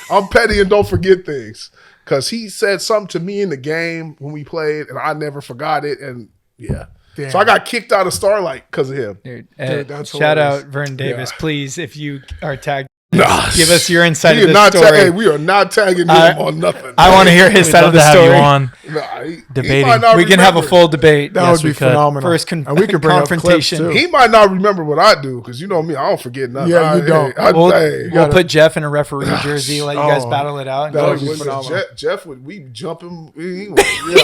I'm petty and don't forget things. Cause he said something to me in the game when we played, and I never forgot it. And yeah. Damn. So I got kicked out of Starlight because of him. Dude, that's shout hilarious. out Vern Davis, please. If you are tagged, Nah. give us your insight We of are the not story. hey, we are not tagging him on nothing. I want to hear his We'd side love of the to have story. you on. Nah, he Debating. might not We can have a remember. full debate. That Yes, would be we could. phenomenal. First and we could bring up clips confrontation. too. He might not remember what I do because you know me, I don't forget nothing. Yeah, you don't. We'll gotta- put Jeff in a referee jersey, let you guys Oh, battle it out. that would be Jeff, phenomenal. Jeff would we jump him? We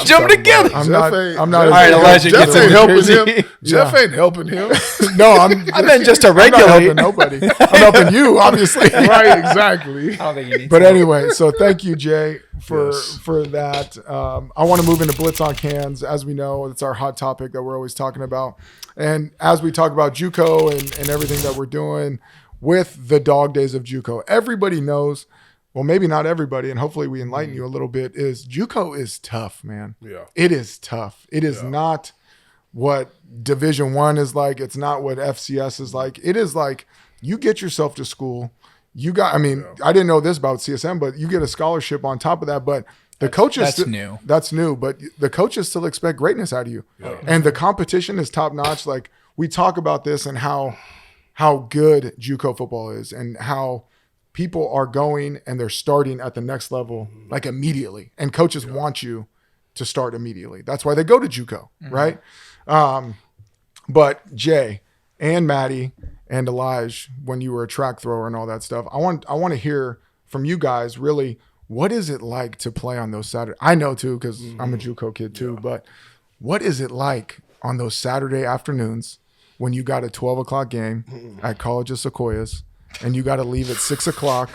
jump together. I'm not All right, Jeff Elijah Jeff gets in ain't the helping jersey. him. Jeff ain't helping him. No, I meant just to I'm not regulate. helping nobody. I'm helping you, obviously. Right, exactly. I don't think you need But to. anyway, so thank you, Jay, for Yes. that. I want to move into Blitz on Cans. As we know, it's our hot topic that we're always talking about. And as we talk about Juco and everything that we're doing with the dog days of Juco, everybody knows, well, maybe not everybody, and hopefully we enlighten you a little bit, is Juco is tough, man. Yeah. It is tough. It is not what Division One is like. It's not what FCS is like. It is like you get yourself to school. I didn't know this about CSM, but you get a scholarship on top of that. But the coaches, that's new. That's new, but the coaches still expect greatness out of you. And the competition is top notch. Like we talk about this and how good JUCO football is and how people are going and they're starting at the next level like immediately. And coaches want you to start immediately. That's why they go to JUCO, right? But Jay and Maddie and Elijah, when you were a track thrower and all that stuff, I want to hear from you guys really, what is it like to play on those Saturday? I know too, because I'm a JUCO kid too, but what is it like on those Saturday afternoons when you got a 12 o'clock game at College of Sequoias and you got to leave at 6 o'clock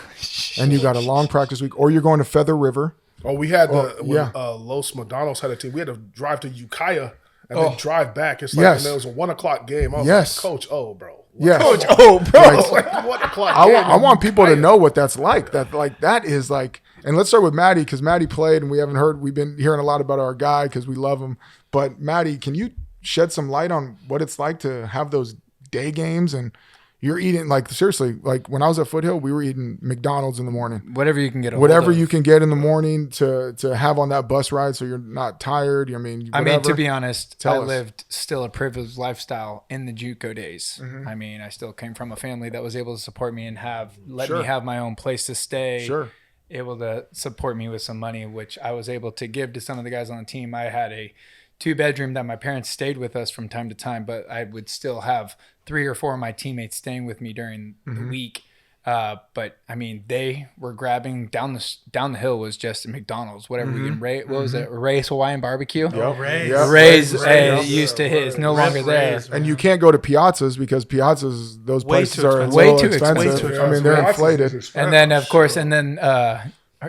and you got a long practice week, or you're going to Feather River? Oh, we had yeah. Los Modanos had a team. We had to drive to Ukiah and then drive back. It's like Yes. and there was a 1 o'clock game. I was Yes. like, Coach, bro. Yes. Coach, oh, bro. Right. Like 1 o'clock I game. want, I in want people to Ukiah. know what that's like. That is like, and let's start with Maddie because Maddie played and we've been hearing a lot about our guy because we love him. But Maddie, can you shed some light on what it's like to have those day games and you're eating like seriously, like when I was at Foothill, we were eating McDonald's in the morning. Whatever you can get. Whatever you can get in the morning to have on that bus ride so you're not tired. I mean, whatever. to be honest, Tell I us. lived still a privileged lifestyle in the JUCO days. Mm-hmm. I mean, I still came from a family that was able to support me and let Sure. me have my own place to stay. Sure. Able to support me with some money, which I was able to give to some of the guys on the team. I had a 2-bedroom that my parents stayed with us from time to time, but I would still have 3 or 4 of my teammates staying with me during the week. But I mean, they were grabbing down the hill was just a McDonald's, whatever we can rate. What was it? Ray's Hawaiian Barbecue. Rays. Yep. Ray's Ray's, used to hit. It's no longer there. Rays. And you can't go to Piazzas because Piazzas, those Way places too are expensive. Way way too too expensive. expensive. I mean, they're inflated. And then of course,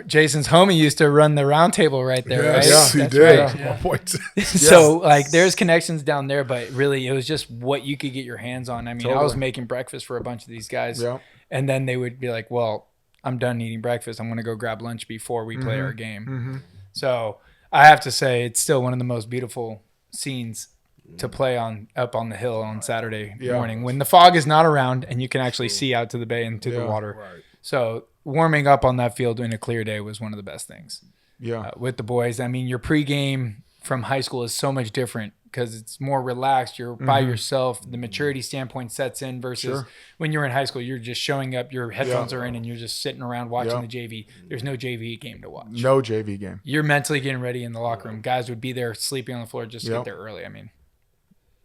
Jason's homie used to run the round table right there, Yes, right? he That's did. right. My point. So like there's connections down there, but really it was just what you could get your hands on. I mean, I was Totally. making breakfast for a bunch of these guys, Yeah. and then they would be like, well, I'm done eating breakfast. I'm going to go grab lunch before we play Mm-hmm. our game. So I have to say it's still one of the most beautiful scenes to play up on the hill on Saturday morning when the fog is not around and you can actually see out to the bay and to the water. Right. So warming up on that field in a clear day was one of the best things Yeah. with the boys. I mean, your pregame from high school is so much different because it's more relaxed. You're by yourself. The maturity standpoint sets in versus when you're in high school, you're just showing up, your headphones are in, and you're just sitting around watching the JV. There's no JV game to watch. No JV game. You're mentally getting ready in the locker room. Guys would be there sleeping on the floor just to get there early. I mean,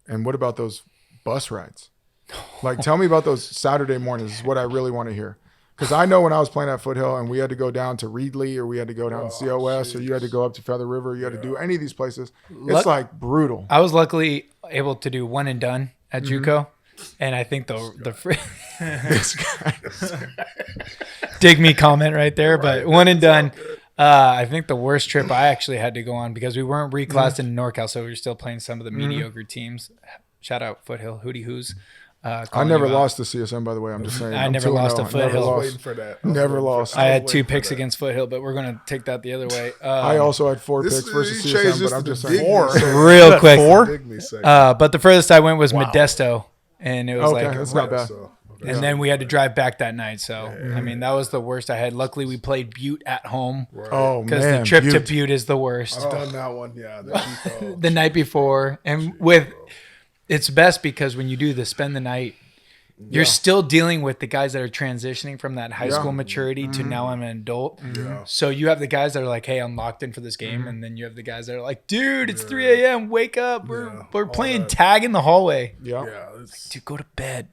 And what about those bus rides? Like, tell me about those Saturday mornings is what I really want to hear. Because I know when I was playing at Foothill and we had to go down to Reedley or we had to go down to COS or you had to go up to Feather River, you had to do any of these places. It's like brutal. I was luckily able to do one and done at JUCO, and I think This guy. dig me comment right there, but one and done. I think the worst trip I actually had to go on because we weren't reclassed in NorCal, so we were still playing some of the mediocre teams. Shout out Foothill, Hootie Hoos. I never lost to CSM, by the way. I'm just saying. I never lost to Foothill. Never Waiting lost. for that. Never lost. I had 2 picks against Foothill, but we're going to take that the other way. I also had 4 This- picks versus you changed CSM, this but I'm to just the saying. big 4. segment. Real quick. 4? Big me segment. But the furthest I went was Modesto, and it was Okay, like, that's not bad. So, and then we had to drive back that night. So, I mean, that was the worst I had. Luckily, we played Butte at home Oh, because man. the trip to Butte. Butte is the worst. I've done that one. Yeah. The Juco. The night before, and it's best because when you do the spend the night, you're still dealing with the guys that are transitioning from that high school maturity to now I'm an adult. So you have the guys that are like, hey, I'm locked in for this game. And then you have the guys that are like, dude, it's 3 a.m. Wake up. We're playing tag in the hallway. Yeah. Yeah. It's, Dude, go to bed.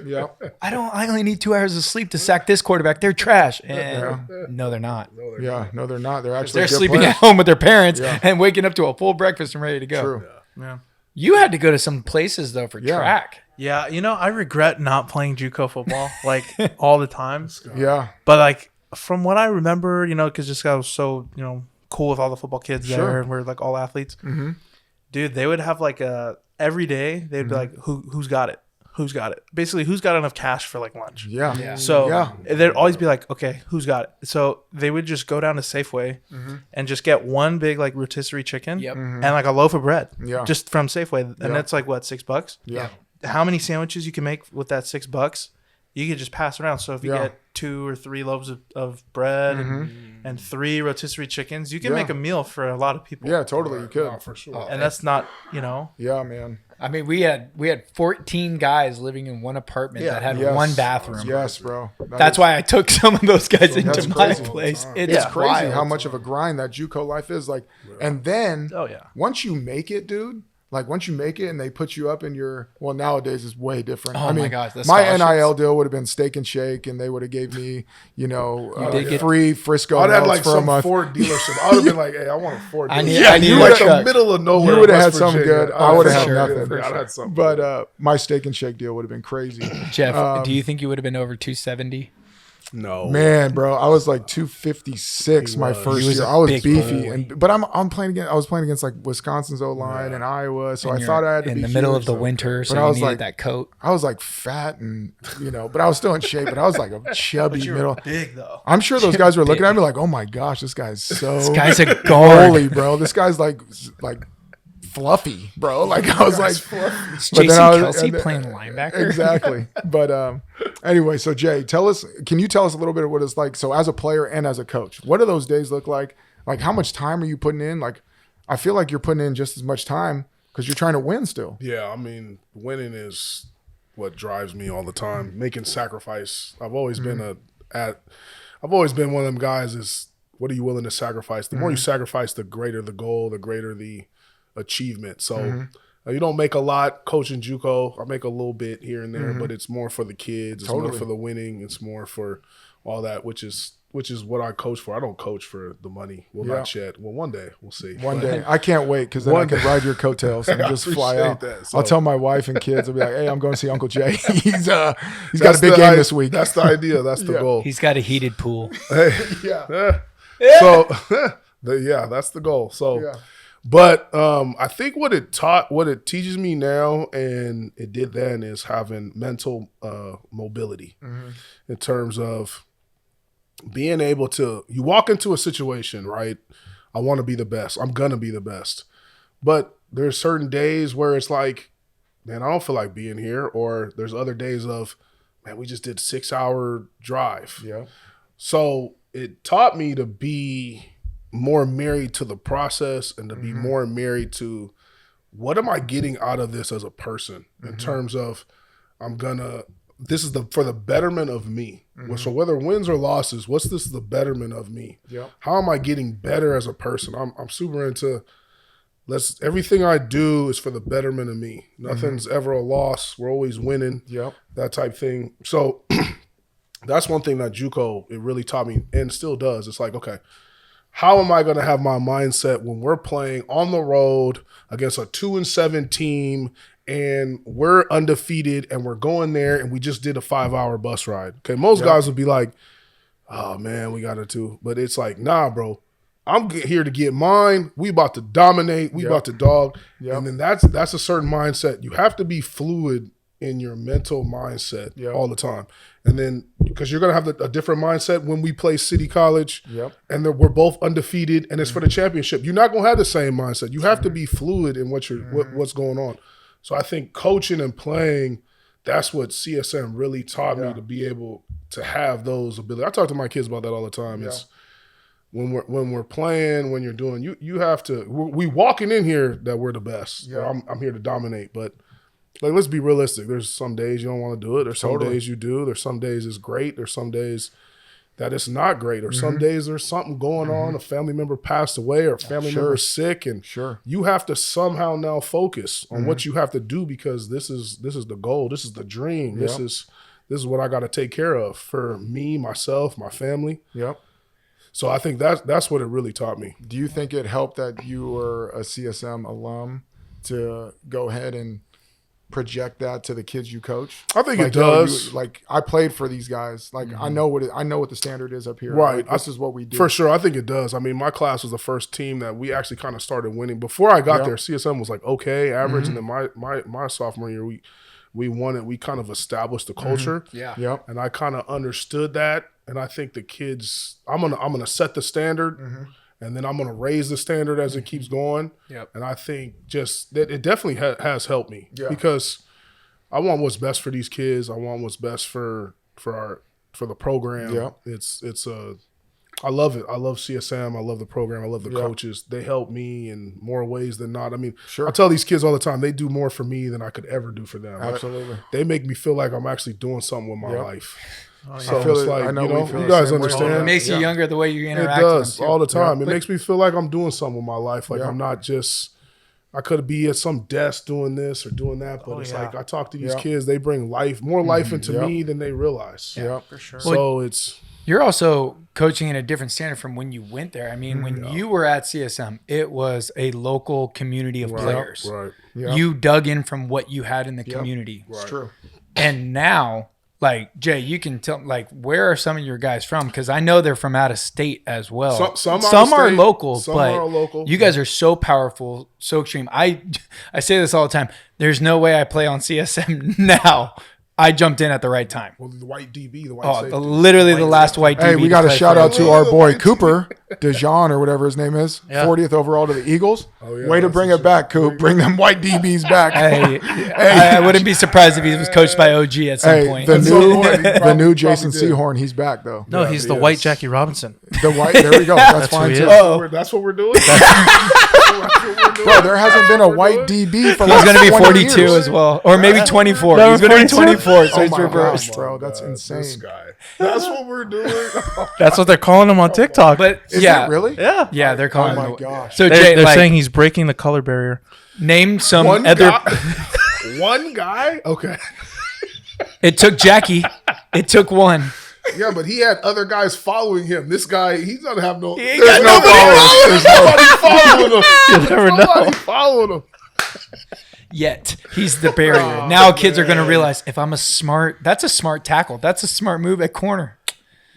Yeah. I only need 2 hours of sleep to sack this quarterback. They're trash. And no, they're not. Yeah. No, they're not. They're actually They're good sleeping players. at home with their parents and waking up to a full breakfast and ready to go. True. Yeah. You had to go to some places though for track. Yeah, I regret not playing JUCO football like all the time. Yeah. But like from what I remember, because just I was so cool with all the football kids there, and we're like all athletes. Mm-hmm. Dude, they would have like every day they'd be like, who's got it? Who's got it? Basically, who's got enough cash for like lunch? Yeah. So they'd always be like, okay, who's got it? So they would just go down to Safeway and just get one big like rotisserie chicken Yep. and like a loaf of bread, Yeah. just from Safeway, and that's like what, $6? Yeah. How many sandwiches you can make with that $6? You could just pass around. So if you Yeah. get 2 or 3 loaves of bread and 3 rotisserie chickens, you can make a meal for a lot of people. Yeah, totally. You could. yeah, for sure. And that's not, Yeah, man. I mean, we had 14 guys living in one apartment that had Yes. one bathroom. Yes, bro. That's why I took some of those guys into That's my crazy. place. It's crazy wild. how much of a grind that JUCO life is. Like, and then oh yeah. once you make it, dude, like once you make it and they put you up in your, well, nowadays it's way different. Oh I mean, my gosh, the my scholarships. NIL deal would have been Steak and Shake, and they would have gave me, did get- free Frisco I'd have melts like for a some month. Ford dealership. I would have been like, hey, I want a Ford dealership. I need- Yeah, I need you a would've- like truck. the middle of nowhere. You would have West had something Virginia. good. I would have for had sure. nothing. Yeah, I'd had something. But my Steak and Shake deal would have been crazy. Jeff, do you think you would have been over 270? no, Man, bro, I was like 256 my first He was year. a I was big beefy, boy. but I'm playing against. I was playing against like Wisconsin's O line and Iowa, so I You're thought I had to in be the middle huge, of the so- winter, so I you was needed like- that coat. I was like fat and but I was still in shape. But I was like a chubby middle. Big though. I'm sure those guys were looking at me like, "Oh my gosh, this guy's so This guy's a guard. holy, bro. This guy's like fluffy, bro." Like I was like, Is but Jason then I was- Kelsey and then- playing linebacker? Exactly. But anyway, so Jay, can you tell us a little bit of what it's like? So as a player and as a coach, what do those days look like? Like how much time are you putting in? Like I feel like you're putting in just as much time because you're trying to win still. Yeah, I mean, winning is what drives me all the time. Making sacrifice. I've always been I've always been one of them guys. Is what are you willing to sacrifice? The more you sacrifice, the greater the goal, the greater the achievement. So you don't make a lot coaching JUCO. I make a little bit here and there, but it's more for the kids. It's more Totally. for the winning. It's more for all that, which is what I coach for. I don't coach for the money. Well, Yeah. not yet. Well, one day we'll see. One But- day, I can't wait because then I One can day. ride your coattails and I just fly appreciate out. that. I'll So- tell my wife and kids. I'll be like, "Hey, I'm going to see Uncle Jay. he's got That's a big the game i- this week." That's the idea. That's the Yeah. goal. He's got a heated pool. Yeah. So that's the goal. So Yeah. but I think what it teaches me now and it did then is having mental mobility in terms of being able to, you walk into a situation, right? I want to be the best. I'm gonna be the best. But there's certain days where it's like, man, I don't feel like being here. Or there's other days of, man, we just did 6-hour drive. Yeah. So it taught me to be more married to the process and to be more married to what am I getting out of this as a person in terms of this is for the betterment of me. So whether wins or losses, what's this the betterment of me? Yep. How am I getting better as a person? I'm super into everything I do is for the betterment of me. Nothing's ever a loss. We're always winning. Yep. That type thing. So that's one thing that JUCO, it really taught me and still does. It's like, okay, how am I going to have my mindset when we're playing on the road against a 2-7 team and we're undefeated and we're going there and we just did a 5-hour bus ride. Okay, most guys would be like, oh man, we got it too. But it's like, nah, bro. I'm here to get mine. We about to dominate. We about to dog. And then that's a certain mindset. You have to be fluid in your mental mindset all the time. And then because you're going to have a different mindset when we play City College and we're both undefeated and it's for the championship. You're not going to have the same mindset. You have to be fluid in what's going on. So I think coaching and playing, that's what CSM really taught me to be able to have those abilities. I talk to my kids about that all the time. It's when we're playing, when you're doing, you have to. We walking in here that we're the best. I'm here to dominate, but like let's be realistic. There's some days you don't want to do it. There's some days you do. There's some days it's great. There's some days that it's not great. Or some days there's something going on. A family member passed away or a family member's sick, and you have to somehow now focus on what you have to do because this is the goal. This is the dream. This is what I got to take care of for me, myself, my family. So I think that's what it really taught me. Do you think it helped that you were a CSM alum to go ahead and project that to the kids you coach? I think it does. I played for these guys. Like I know what the standard is up here. Right. Like, this is what we do. For sure. I think it does. I mean, my class was the first team that we actually kind of started winning. Before I got there, CSM was like okay, average, and then my sophomore year we won it. We kind of established the culture. And I kind of understood that. And I think the kids, I'm gonna set the standard, and then I'm gonna raise the standard as it keeps going. And I think just that it definitely has helped me because I want what's best for these kids. I want what's best for the program. I love it. I love CSM. I love the program. I love the coaches. They help me in more ways than not. I mean, I tell these kids all the time, they do more for me than I could ever do for them. Absolutely. They make me feel like I'm actually doing something with my life. So I feel it's it. like, I know you guys It understand. makes you younger the way you interact It does with them, too. all the time. It makes me feel like I'm doing something with my life. Like I'm not just, I could be at some desk doing this or doing that, but it's like I talk to these kids, they bring more life into me than they realize. For sure. So You're also coaching in a different standard from when you went there. I mean, when you were at CSM, it was a local community of players. Right. You dug in from what you had in the community. It's true. And now, like, Jay, you can tell, like, where are some of your guys from? Because I know they're from out of state as well. Some are local, some but are local. you guys are so powerful, so extreme. I say this all the time. There's no way I play on CSM now. I jumped in at the right time. Well, the white DB, the white safety. Literally the last white DB. Hey, we got to a play shout for out us. to our boy Cooper DeJean or whatever his name is. 40th overall to the Eagles. Way to bring it back, Coop. Bring them white DBs back. Hey, I wouldn't be surprised if he was coached by OG at some point. The new Jason Sehorn, he's back though. No, he's the white Jackie Robinson. The white, there we go. That's fine who he too. is. That's what we're doing? Bro, there hasn't been a white DB for He's like going to be 20 42 years. as well. Or maybe 24. No, He's going to be 42? 24, so Oh it's my reversed. gosh, bro, that's This insane. guy. That's what we're doing. That's what they're calling him on TikTok. But Is yeah. it really? yeah. Yeah, they're Oh calling my him. gosh. So They're, Jay, they're like, saying he's breaking the color barrier. name some One other. guy? One guy? Okay. It took Jackie. It took one. Yeah, but he had other guys following him. This guy, he doesn't have no. ain't There's got nobody following him. You never know. Nobody following him. Yet he's the barrier. Now kids are going to realize if I'm that's a smart tackle. That's a smart move at corner.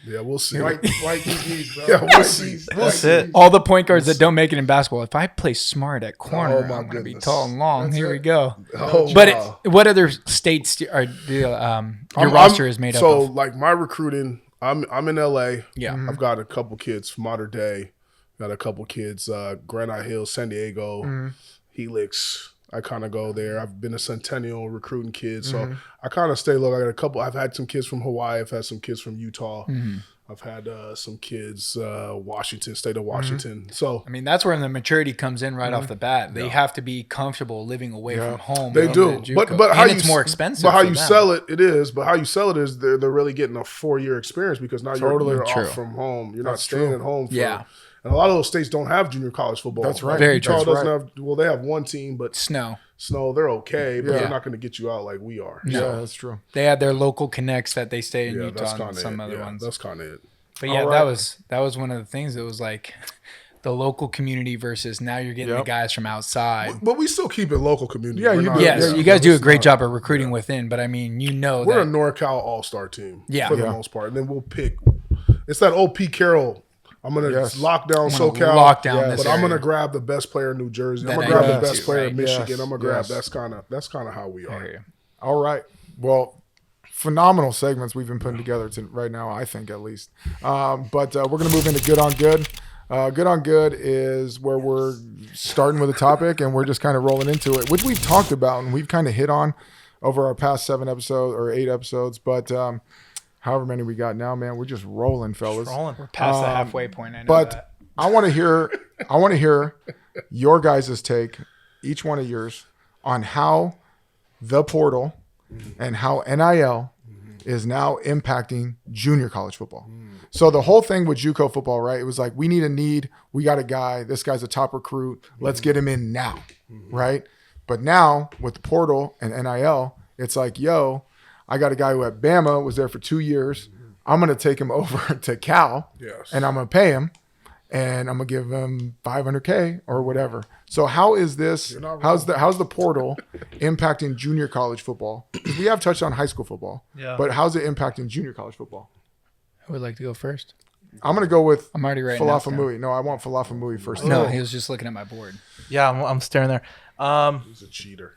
Yeah, we'll see. White DBs, bro. Yeah, we'll see. That's it. All the point guards that don't make it in basketball. If I play smart at corner, Oh, my I'm going to be goodness. tall and long. Here we go. Oh, But wow. what other states are your I'm- roster is made so, up of? like my recruiting, I'm in LA. Yeah. I've got a couple kids from Mater Dei. Got a couple kids, Granite Hills, San Diego, Helix. I kind of go there. I've been a Centennial recruiting kid, so I kind of stay low. I got a couple. I've had some kids from Hawaii. I've had some kids from Utah. I've had some kids, Washington, state of Washington. So I mean, that's where the maturity comes in right off the bat. They have to be comfortable living away from home. they in do, the but JUCO. how And you it's more expensive. But how for you them. sell it is. But how you sell it is they're really getting a 4-year experience because now you're True. off from home. You're not staying at home. Yeah. And a lot of those states don't have junior college football. That's right. Like, Very Utah true. doesn't have. Well, they have one team, but Snow. they're okay, but Yeah. they're not going to get you out like we are. Yeah, that's true. They have their local connects that they stay in Yeah, that's Utah kind and of some other ones. That's kind of it. But yeah, All that right. was one of the things that was like the local community versus now you're getting the guys from outside. But we still keep it local community. Yeah, We're you not- do. Yes, Yeah, you guys do a great job at recruiting within, but I mean, We're a that NorCal All-Star team Yeah. for the most part. And then we'll pick. It's that old Pete Carroll. I'm going to lock down I'm gonna SoCal. lock down this but I'm going to area. grab the best player in New Jersey. That I'm going I to grab need the best to, player right? in Michigan. Yes, I'm going to grab. yes. That's kind of how we are. All right. Well, phenomenal segments we've been putting together right now, I think, at least. But we're going to move into Good on Good. Good on Good is where we're starting with a topic and we're just kind of rolling into it, which we've talked about and we've kind of hit on over our past 7 episodes or 8 episodes. But however many we got now, man, we're just rolling, fellas. we're past the halfway point. I know But that. I want to hear your guys' take, each one of yours, on how the portal and how NIL is now impacting junior college football. So the whole thing with Juco football, right? It was like, we got a guy, this guy's a top recruit, let's get him in now, right? But now with the portal and NIL, it's like, yo, I got a guy who at Bama was there for 2 years. I'm going to take him over to Cal and I'm going to pay him and I'm going to give him $500K or whatever. So how is this, how's the portal impacting junior college football? 'Cause we have touched on high school football, but how's it impacting junior college football? Who would like to go first? I'm going to go with I'm already writing notes down. Falafel No, I want Falafel Mui first. No, he was just looking at my board. Yeah, I'm staring there. He's a cheater.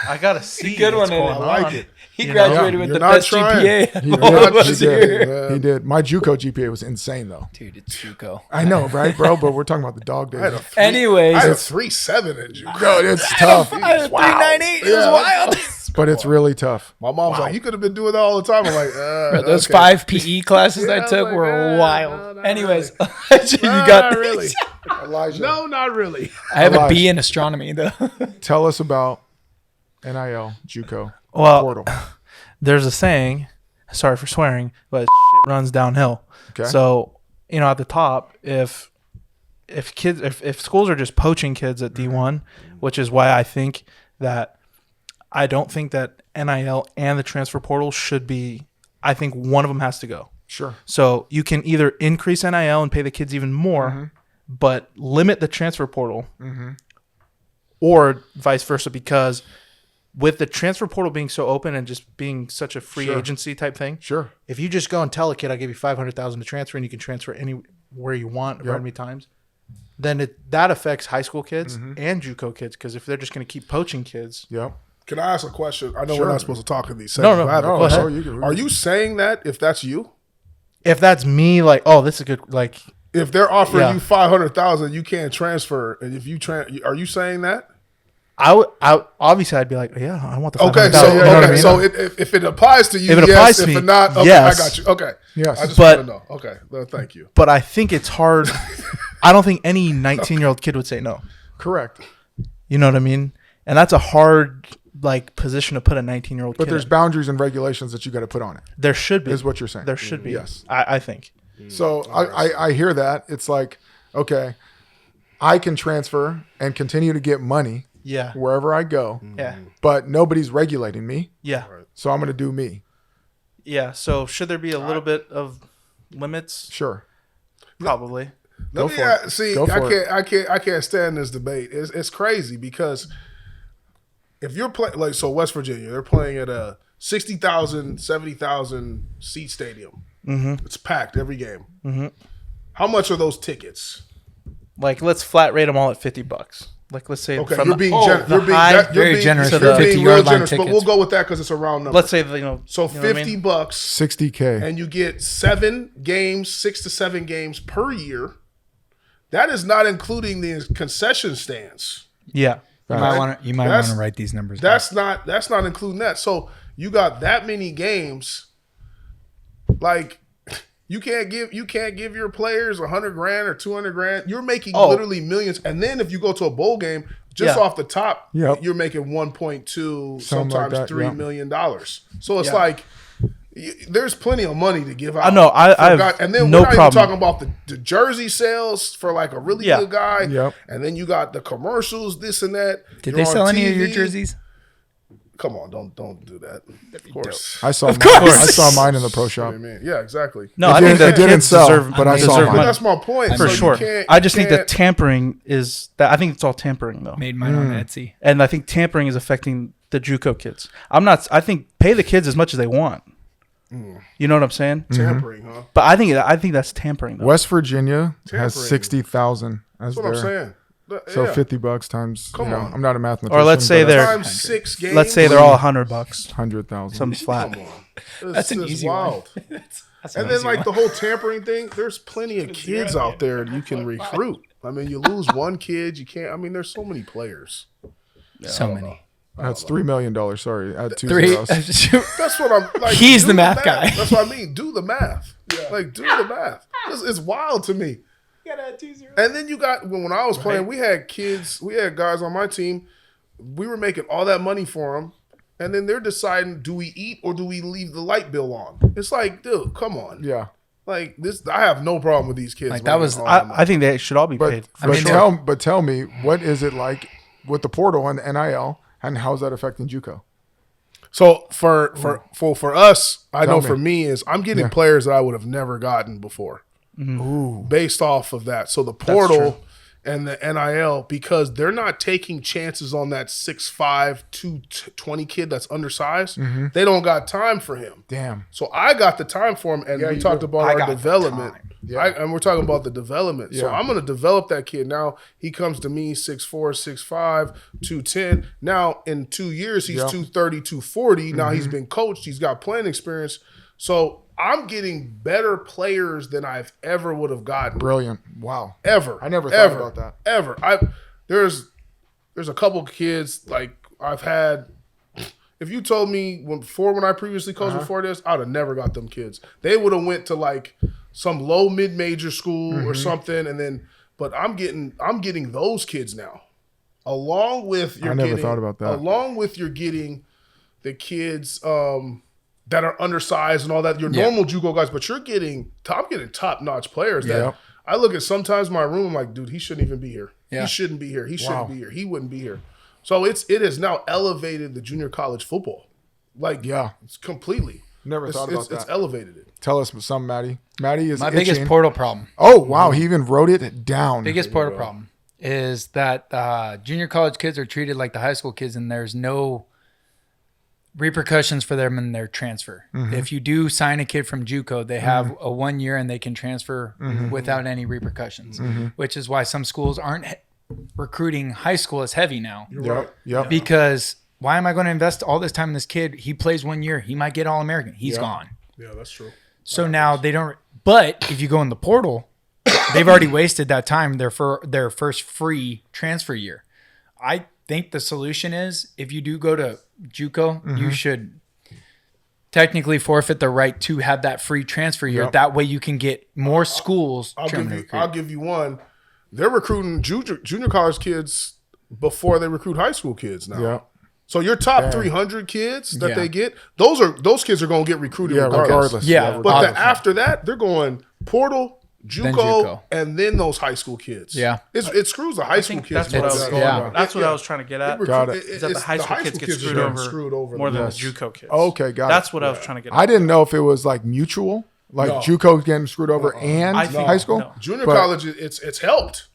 I gotta see Good what's one, going I on. like it. He You graduated know? with You're the not best trying. GPA. He of all of us did. here. He did. My Juco GPA was insane though. Dude, it's Juco. I know, right, bro? But we're talking about the dog days. Anyways, I had a 3.7 in you. No, it's tough. I had a 398. It was wild. But it's really tough. My mom's like, you could have been doing that all the time. I'm like, Bro, those okay. 5 PE classes I Yeah, took like, were nah, wild. nah, Anyways, nah. you got Not really. Elijah, No, not really. I have a Elijah. B in astronomy though. tell us about NIL, Juco, Well, portal. there's a saying, sorry for swearing, but shit runs downhill. Okay. So, at the top, if schools are just poaching kids at D1, which is why I don't think that NIL and the transfer portal should be, I think one of them has to go. Sure. So you can either increase NIL and pay the kids even more, but limit the transfer portal, or vice versa, because with the transfer portal being so open and just being such a free agency type thing, Sure. if you just go and tell a kid, I'll give you $500,000 to transfer and you can transfer anywhere you want, however many times, then that affects high school kids and JUCO kids, because if they're just going to keep poaching kids. Yep. Can I ask a question? I know Sure. we're not supposed to talk in these No, segments. no, but I have a no, question. no, you can- Are you saying that if that's you? If that's me, like, oh, this is good, like, If they're offering Yeah. you 500,000, you can't transfer, and if you are you saying that? I obviously I'd be like, yeah, I want the Okay, 500,000. so You know what I mean? so if it applies to you, If it yes. applies to If me, it not, okay, yes. I got you. Okay, Yes. I just But- want to know. Okay, well, thank you. But I think it's hard. I don't think any 19-year-old kid would say no. Correct. You know what I mean? And that's a hard position to put a 19-year-old But kid there's in. boundaries and regulations that you got to put on it, There should be. is what you're saying. There should be. Yes. I think. So I hear that. It's like, okay, I can transfer and continue to get money Yeah. wherever I go, Yeah. but nobody's regulating me. Yeah. So I'm going to do me. Yeah. So should there be a little bit of limits? Sure. Probably. Go Let me for it. see. Go for it. I can't stand this debate. It's crazy because if you're playing so West Virginia, they're playing at a 60,000, 70,000 seat stadium. Mm-hmm. It's packed every game. Mm-hmm. How much are those tickets? Like, let's flat rate them all at $50. Like, let's say Okay, from you're the- being the you're being high- very generous You're for the being 50-yard real line generous, but tickets. we'll go with that because it's a round number. let's say so you know what I mean? $50 60K. and you get 7 games, 6 to 7 games per year. That is not including the concession stands. Yeah. You might want to write these numbers down. That's not including that. So you got that many games. Like you can't give your players $100,000 or $200,000. You're making literally millions. And then if you go to a bowl game, just Yeah. off the top, Yep. you're making 1.2, Something like sometimes that, $3 yeah. million. So it's Yeah. like there's plenty of money to give out. I know. I for have guys. And then no we're not problem. even talking about the jersey sales for like a really Yeah. good guy. Yep. And then you got the commercials, this and that. Did You're they sell on any of your TV. jerseys? Come on, don't do that. Of course. I saw mine in the pro shop. Yeah, exactly. No, It I think didn't the kids sell, deserve, but I saw deserve mine. But money. that's my point. For So sure. You can't, I just think the can't- tampering is that I think it's all tampering though, Made mine on Etsy. and I think tampering is affecting the JUCO kids. I think pay the kids as much as they want. You know what I'm saying? tampering, huh? But I think that's tampering though. West Virginia has Tampering. 60,000 as That's what I'm their. saying. So Yeah. $50 times. Come on. I'm not a mathematician. Or let's say but they're Times 6 games. let's say they're all $100. 100,000. Something's flat. Come on. That's an It's easy wild. one. And then like the whole tampering thing, there's plenty of kids out there you can recruit. I mean, you lose one kid, you can't. I mean, there's so many players. So many. That's $3 million. Sorry, add two Three. zeros. That's what I'm like. He's do the math guy. That's what I mean. Do the math. Like, do the math. It's wild to me. And then you got when I was playing, we had guys on my team. We were making all that money for them, and then they're deciding: do we eat or do we leave the light bill on? It's like, dude, come on. Yeah, Like this, I have no problem with these kids. Like, that was- making all that money. I think they should all be but paid. tell me, what is it like with the portal and NIL, and how's that affecting JUCO? So for us, I Tell know me. for me is I'm getting players that I would have never gotten before, based off of that. So the portal and the NIL, because they're not taking chances on that 6'5", 220 kid that's undersized. They don't got time for him. Damn. So I got the time for him, and we you talked do. about I our got the development. time. And we're talking about the development. So Yeah. I'm going to develop that kid. Now he comes to me 6'4", 6'5", 210. Now in 2 years he's 230, 240. Now he's been coached. He's got playing experience. So I'm getting better players than I've ever would have gotten. Brilliant. Wow. Ever. I never thought about that. Ever. There's a couple kids like I've had. If you told me when I previously coached before this, I'd have never got them kids. They would have went to like some low mid-major school or something, and then. But I'm getting those kids now, along with I never thought about that. Along with you're getting the kids that are undersized and all that. Your normal JUCO guys, but I'm getting top-notch players that Yep. I look at sometimes my room. I'm like, dude, he shouldn't even be here. Yeah. He shouldn't be here. He shouldn't be here. He wouldn't be here. So it has now elevated the junior college football. Like, it's completely. Never thought about It's that. elevated it. Tell us some, Maddie. Maddie is My itching. biggest portal problem. Oh, wow. He even wrote it down. Biggest portal problem is that junior college kids are treated like the high school kids, and there's no repercussions for them in their transfer. If you do sign a kid from JUCO, they have a 1 year and they can transfer without any repercussions, which is why some schools aren't recruiting high school as heavy now. Yep. Because why am I going to invest all this time in this kid? He plays 1 year. He might get All-American. He's gone. Yeah, that's true. So now they don't. But if you go in the portal, they've already wasted that time. Their first free transfer year. I think the solution is if you do go to JUCO, you should technically forfeit the right to have that free transfer year. Yep. That way you can get more schools. I'll give you one. They're recruiting junior college kids before they recruit high school kids now. Yeah. So your top 300 kids that Yeah. they get, those kids are going to get recruited regardless. Yeah, But after that, they're going portal, Then JUCO, JUCO. and then those high school kids. Yeah. It screws the high school kids. That's what I was. Yeah. That's what I was trying to get at. Got it. Is that the high school kids get screwed over more than the JUCO kids? Okay, got it. That's what I was trying to get at. I didn't know if it was like mutual, like No. JUCO getting screwed over and I think- high school. no. Junior But- college, it's helped.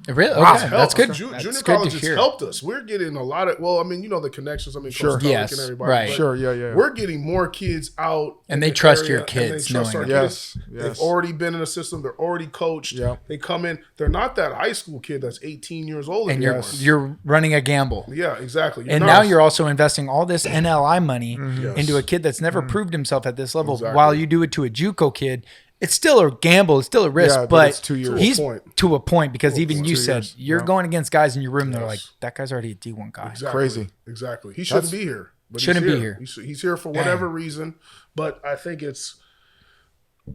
Really? Okay, It's that's helped. good. Junior That's good college to has hear. helped us. We're getting a lot of. Well, I mean, the connections. I mean, Sure. Coach Dawg Yes, and everybody. right. but Sure, yeah. We're getting more kids out, And in they the trust your area, and kids they trust knowing our it. kids. Yes. They've already been in the system. They're already coached. Yep. They come in. They're not that high school kid that's 18 years old. And anymore. you're running a gamble. Yeah, exactly. And now you're also investing all this NLI money Yes. into a kid that's never proved himself at this level. Exactly. While you do it to a JUCO kid, it's still a gamble. It's still a risk, Yeah, but but it's 2 years. he's To a point. to a point because even you 2 said years. you're Yeah. going against guys in your room. They're Yes. like, that guy's already a D1 guy. Exactly. Crazy. Exactly. He shouldn't be here. But Shouldn't he's be here. He's here for whatever reason. But I think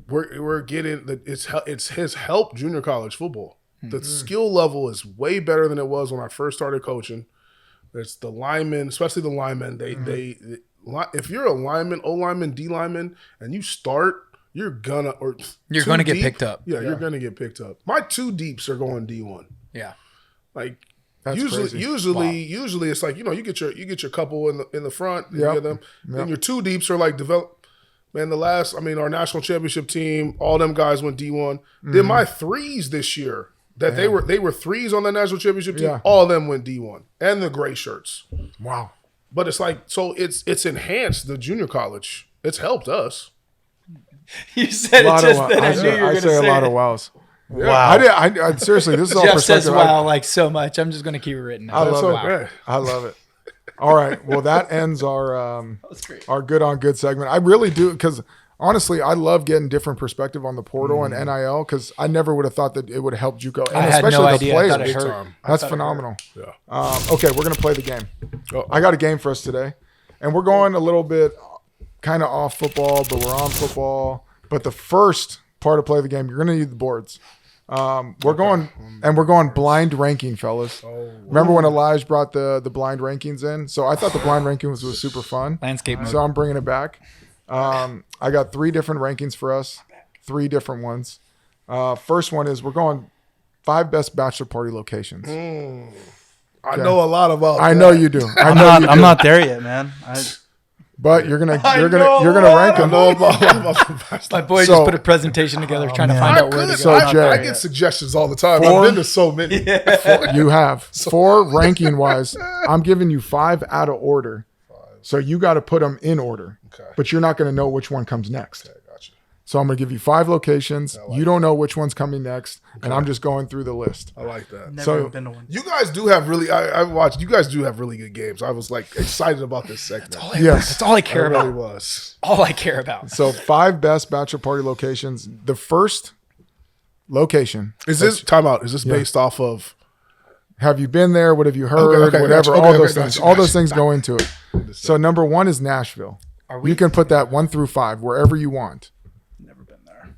we're getting that. It's his help junior college football. The skill level is way better than it was when I first started coaching. It's the linemen, especially the linemen. They if you're a lineman, O lineman, D lineman, and you start, you're gonna get picked up. Yeah, you're gonna get picked up. My two deeps are going D1. Yeah. Like That's crazy. Usually it's like, you get your couple in the front, you Yep. get them. Yep. Then your two deeps are like develop. Man, our national championship team, all them guys went D1. Then my threes this year that they were threes on the national championship team, Yeah. all of them went D1 and the gray shirts. Wow. But it's like, so it's enhanced the junior college. It's helped us. You said it just then. I knew you were I going to say say a lot it. of wows. Wow. I seriously, this is all Jeff says perspective. wow like so much. I'm just going to keep it written. I love So, it. man. I love it. All right. Well, that ends our That's great. our good on good segment. I really do, because honestly, I love getting different perspective on the portal and NIL, because I never would have thought that it would help Juco, and I had especially no the idea. I thought it players. hurt. Time. That's phenomenal. Yeah. Okay, we're gonna play the game. Uh-oh. I got a game for us today, and we're going a little bit kind of off football, but we're on football. But the first part of play the game, you're gonna need the boards. We're going blind ranking, fellas. Remember when Elijah brought the blind rankings in? So I thought the blind rankings was super fun. Landscape mode. So I'm bringing it back. I got 3 different rankings for us, 3 different ones. First one is we're going 5 best bachelor party locations. I know a lot about I that. know you do. I know you do. I'm not there yet, man. But you're gonna rank them. My boy So- just put a presentation together trying to find I out where to could. go. So, Jay- I get suggestions all the time. 4 I've been to so many. You have 4 ranking wise. I'm giving you 5 out of order. So you got to put them in order. Okay. But you're not going to know which one comes next. Okay, gotcha. So I'm going to give you 5 locations. You don't know which one's coming next, and I'm just going through the list. I like that. Never So- been to one. You guys do have really. I've watched. You guys do have really good games. I was like excited about this segment. Yes. That's all I I care really about. was. All I care about. So 5 best bachelor party locations. The first location. Is this timeout? Is this based off of? Have you been there? What have you heard? okay, Whatever. gotcha. All Okay, those okay, things. gotcha, All those gotcha. things go into it. So number 1 is Nashville. You can put that 1 through 5 wherever you want. Never been there.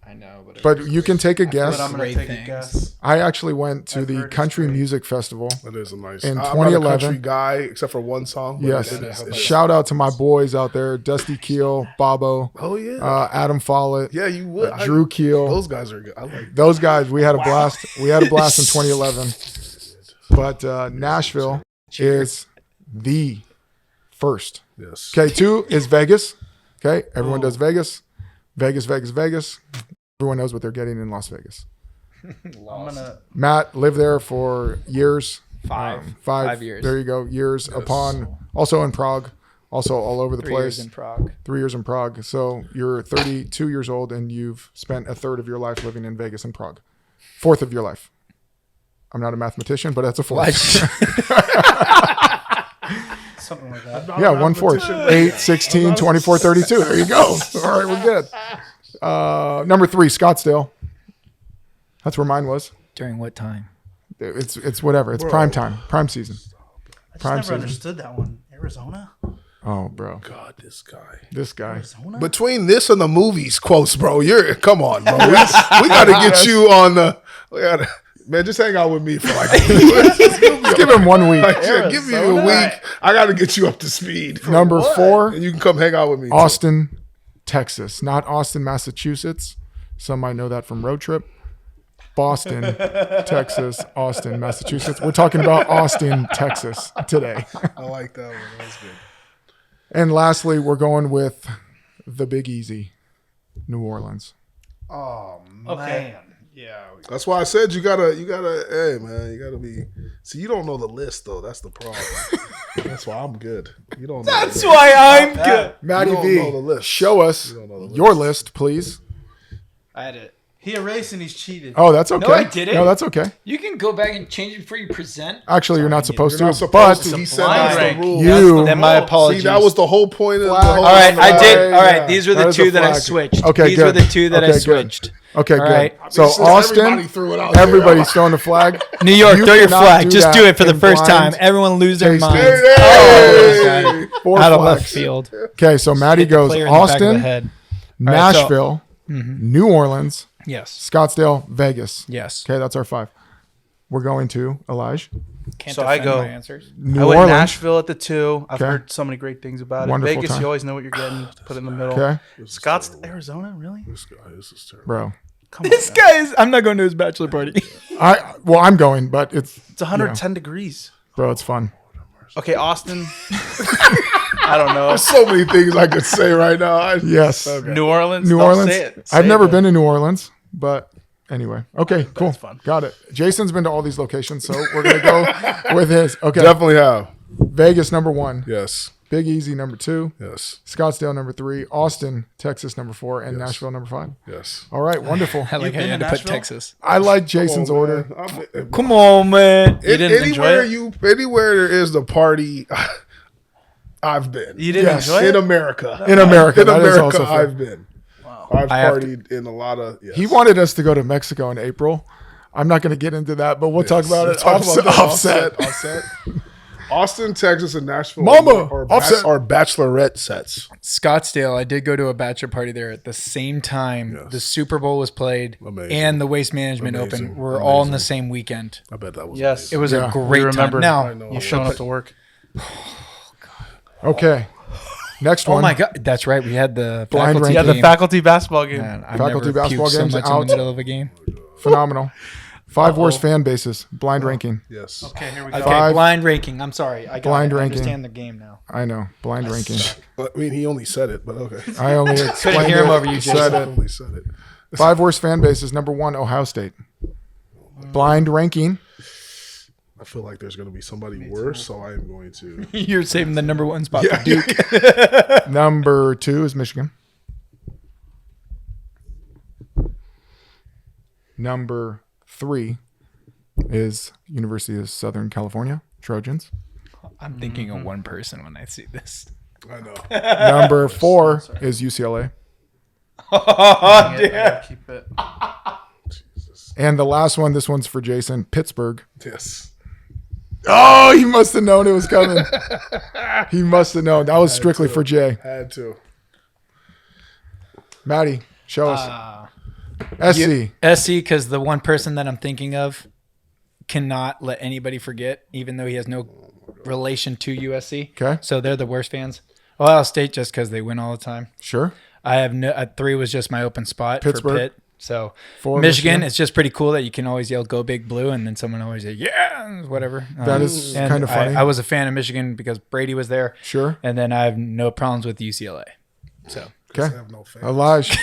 I know, But you can take a guess. But I'm gonna Great take a things. guess. I actually went to I've the heard it's Country great. Music Festival. That is a nice. In I'm not a 2011. country guy except for one song. but Yes. it's- Shout out to my boys out there, Dusty Keel, Bobo, Oh yeah. Adam Follett, Yeah, you would. Drew Keel. Those guys are good. I like. Those guys, we had a blast. We had a blast in 2011. But Nashville is the first. Yes. Okay, 2 is Vegas. Okay, everyone does Vegas. Vegas. Everyone knows what they're getting in Las Vegas. I'm gonna. Matt lived there for years. 5. 5 years. There you go. Years upon. Also in Prague. Also all over the 3 place. years in Prague. 3 years in Prague. So you're 32 years old and you've spent a third of your life living in Vegas and Prague. 4th of your life. I'm not a mathematician, but that's a 4th. Something like that. Yeah, 1/4. 8, 16, 24, 32. There you go. All right, we're good. Number 3, Scottsdale. That's where mine was. During what time? It's whatever. It's prime time. Prime season. I just Prime never season. understood that one. Arizona. Oh, bro. God, this guy. This guy. Arizona. Between this and the movies quotes, bro, come on, bro. We gotta get you on the. Man, just hang out with me for like. Let's give him 1 week. Give me a week. I gotta get you up to speed. Number 4, And you can come hang out with me. too. Austin, Texas. Not Austin, Massachusetts. Some might know that from Road Trip. Boston, Texas, Austin, Massachusetts. We're talking about Austin, Texas today. I like that one. That was good. And lastly, we're going with the Big Easy, New Orleans. Oh Okay. man. Yeah. That's why I said you gotta. Hey man, you gotta be. See, you don't know the list though. That's the problem. That's why I'm good. You don't. Know That's the list. why I'm good. Matty You don't V, know the list. show us don't know the list. your list, please. I had it. He erased and he's cheated. Oh, that's okay. I didn't. No, that's okay. You can go back and change it before you present. Actually, you're not supposed You're not to. supposed But to. He said blind that's rank. the rule. You- Then my apologies. See, that was the whole point of the Flag. whole. all right, I did. flag, All right, yeah. these were That the is a 2 that I flag. switched. Okay, These were good. the 2 that I Okay, good. switched. Okay, All good. right. So Since everybody Austin, threw it out there. everybody's throwing the flag. New York, You throw your cannot flag. do Just that do it for the in first blind time. Everyone lose their tasting. minds. Hey, Oh, hey. my God. 4 Out of flags. left field. Okay, so Maddie Hit the goes player in the back of the Austin, head. All right, so- Nashville, New Orleans, Yes. Scottsdale, Vegas. Yes. Okay, that's our 5. We're going to Elijah. Can't So I defend go- my answers. New I went Orleans. Nashville at the 2. I've Okay. heard so many great things about it. Wonderful Vegas, time. you always know what you're getting. Put it in the middle. Okay, Scottsdale, Arizona, really? This guy, this is terrible. bro. Come on. This man. guy is. I'm not going to his bachelor party. I'm going, but it's It's 110 degrees. bro, it's fun. Okay, Austin. I don't know. There's so many things I could say right now. Yes. New Orleans. New Don't Orleans. Say it. I've Say never it. been to New Orleans, but anyway. Okay, cool. fun. Got it. Jason's been to all these locations, so we're gonna go with his. Okay. Definitely have. Vegas number 1. Yes. Big Easy number 2. Yes. Scottsdale number 3. Austin, Texas number 4, and Nashville number 5. Yes. All right, wonderful. I like how been you had to to put Nashville? Texas. I like Jason's Come on, order. man. I'm- Come on, man. You didn't enjoy anywhere it? anywhere there is the party, I've been. You didn't Yes. enjoy In it? America. In America, In that is America, also fair. I've been. I've I have to- partied in a lot of. Yes. He wanted us to go to Mexico in April. I'm not going to get into that, but we'll talk about it. Talk about Offset. that. Offset. Austin, Texas, and Nashville Mama, are offset. are bachelorette sets. Scottsdale, I did go to a bachelor party there at the same time. Yes. The Super Bowl was played Amazing. and the Waste Management Amazing. Open were all in the same weekend. I bet that was Yes. It was Yeah. a great remember. time. I Now, know. You showing up to work? Okay. Next oh one. my God, that's right. We had the Blind faculty ranking. Yeah, the game. faculty basketball game. Man, I've Faculty never basketball puked so games much in out. the middle of a game. Phenomenal. 5 worst fan bases. Blind ranking. Yes. Okay, here we go. Okay, 5. blind ranking. I'm sorry. I got Blind it. I ranking. understand the game now. I know. Blind ranking. I mean, he only said it, but okay. I only explained hear him it, over you, said Jason. it. Only said it. 5 worst fan bases. Number 1, Ohio State. Blind ranking. I feel like there's going to be somebody worse, so I am going to. You're saving the number 1 spot for Duke. Number 2 is Michigan. Number 3 is University of Southern California, Trojans. I'm thinking of one person when I see this. I know. Number 4 is UCLA. Oh, Yeah, keep it. And the last one, this one's for Jason, Pittsburgh. Yes. Oh, he must have known it was coming. He must have known. That was strictly for Jay. Had to. Maddie, show us. SC. SC, because the one person that I'm thinking of cannot let anybody forget, even though he has no relation to USC. Okay. So they're the worst fans. Ohio State, just because they win all the time. Sure. I have no. 3 was just my open spot Pittsburgh. for Pitt. So 4, Michigan, it's just pretty cool that you can always yell "Go Big Blue" and then someone always say "Yeah," whatever. That is and kind of funny. I was a fan of Michigan because Brady was there, Sure. and then I have no problems with UCLA. So Okay. I have no fans. Elijah.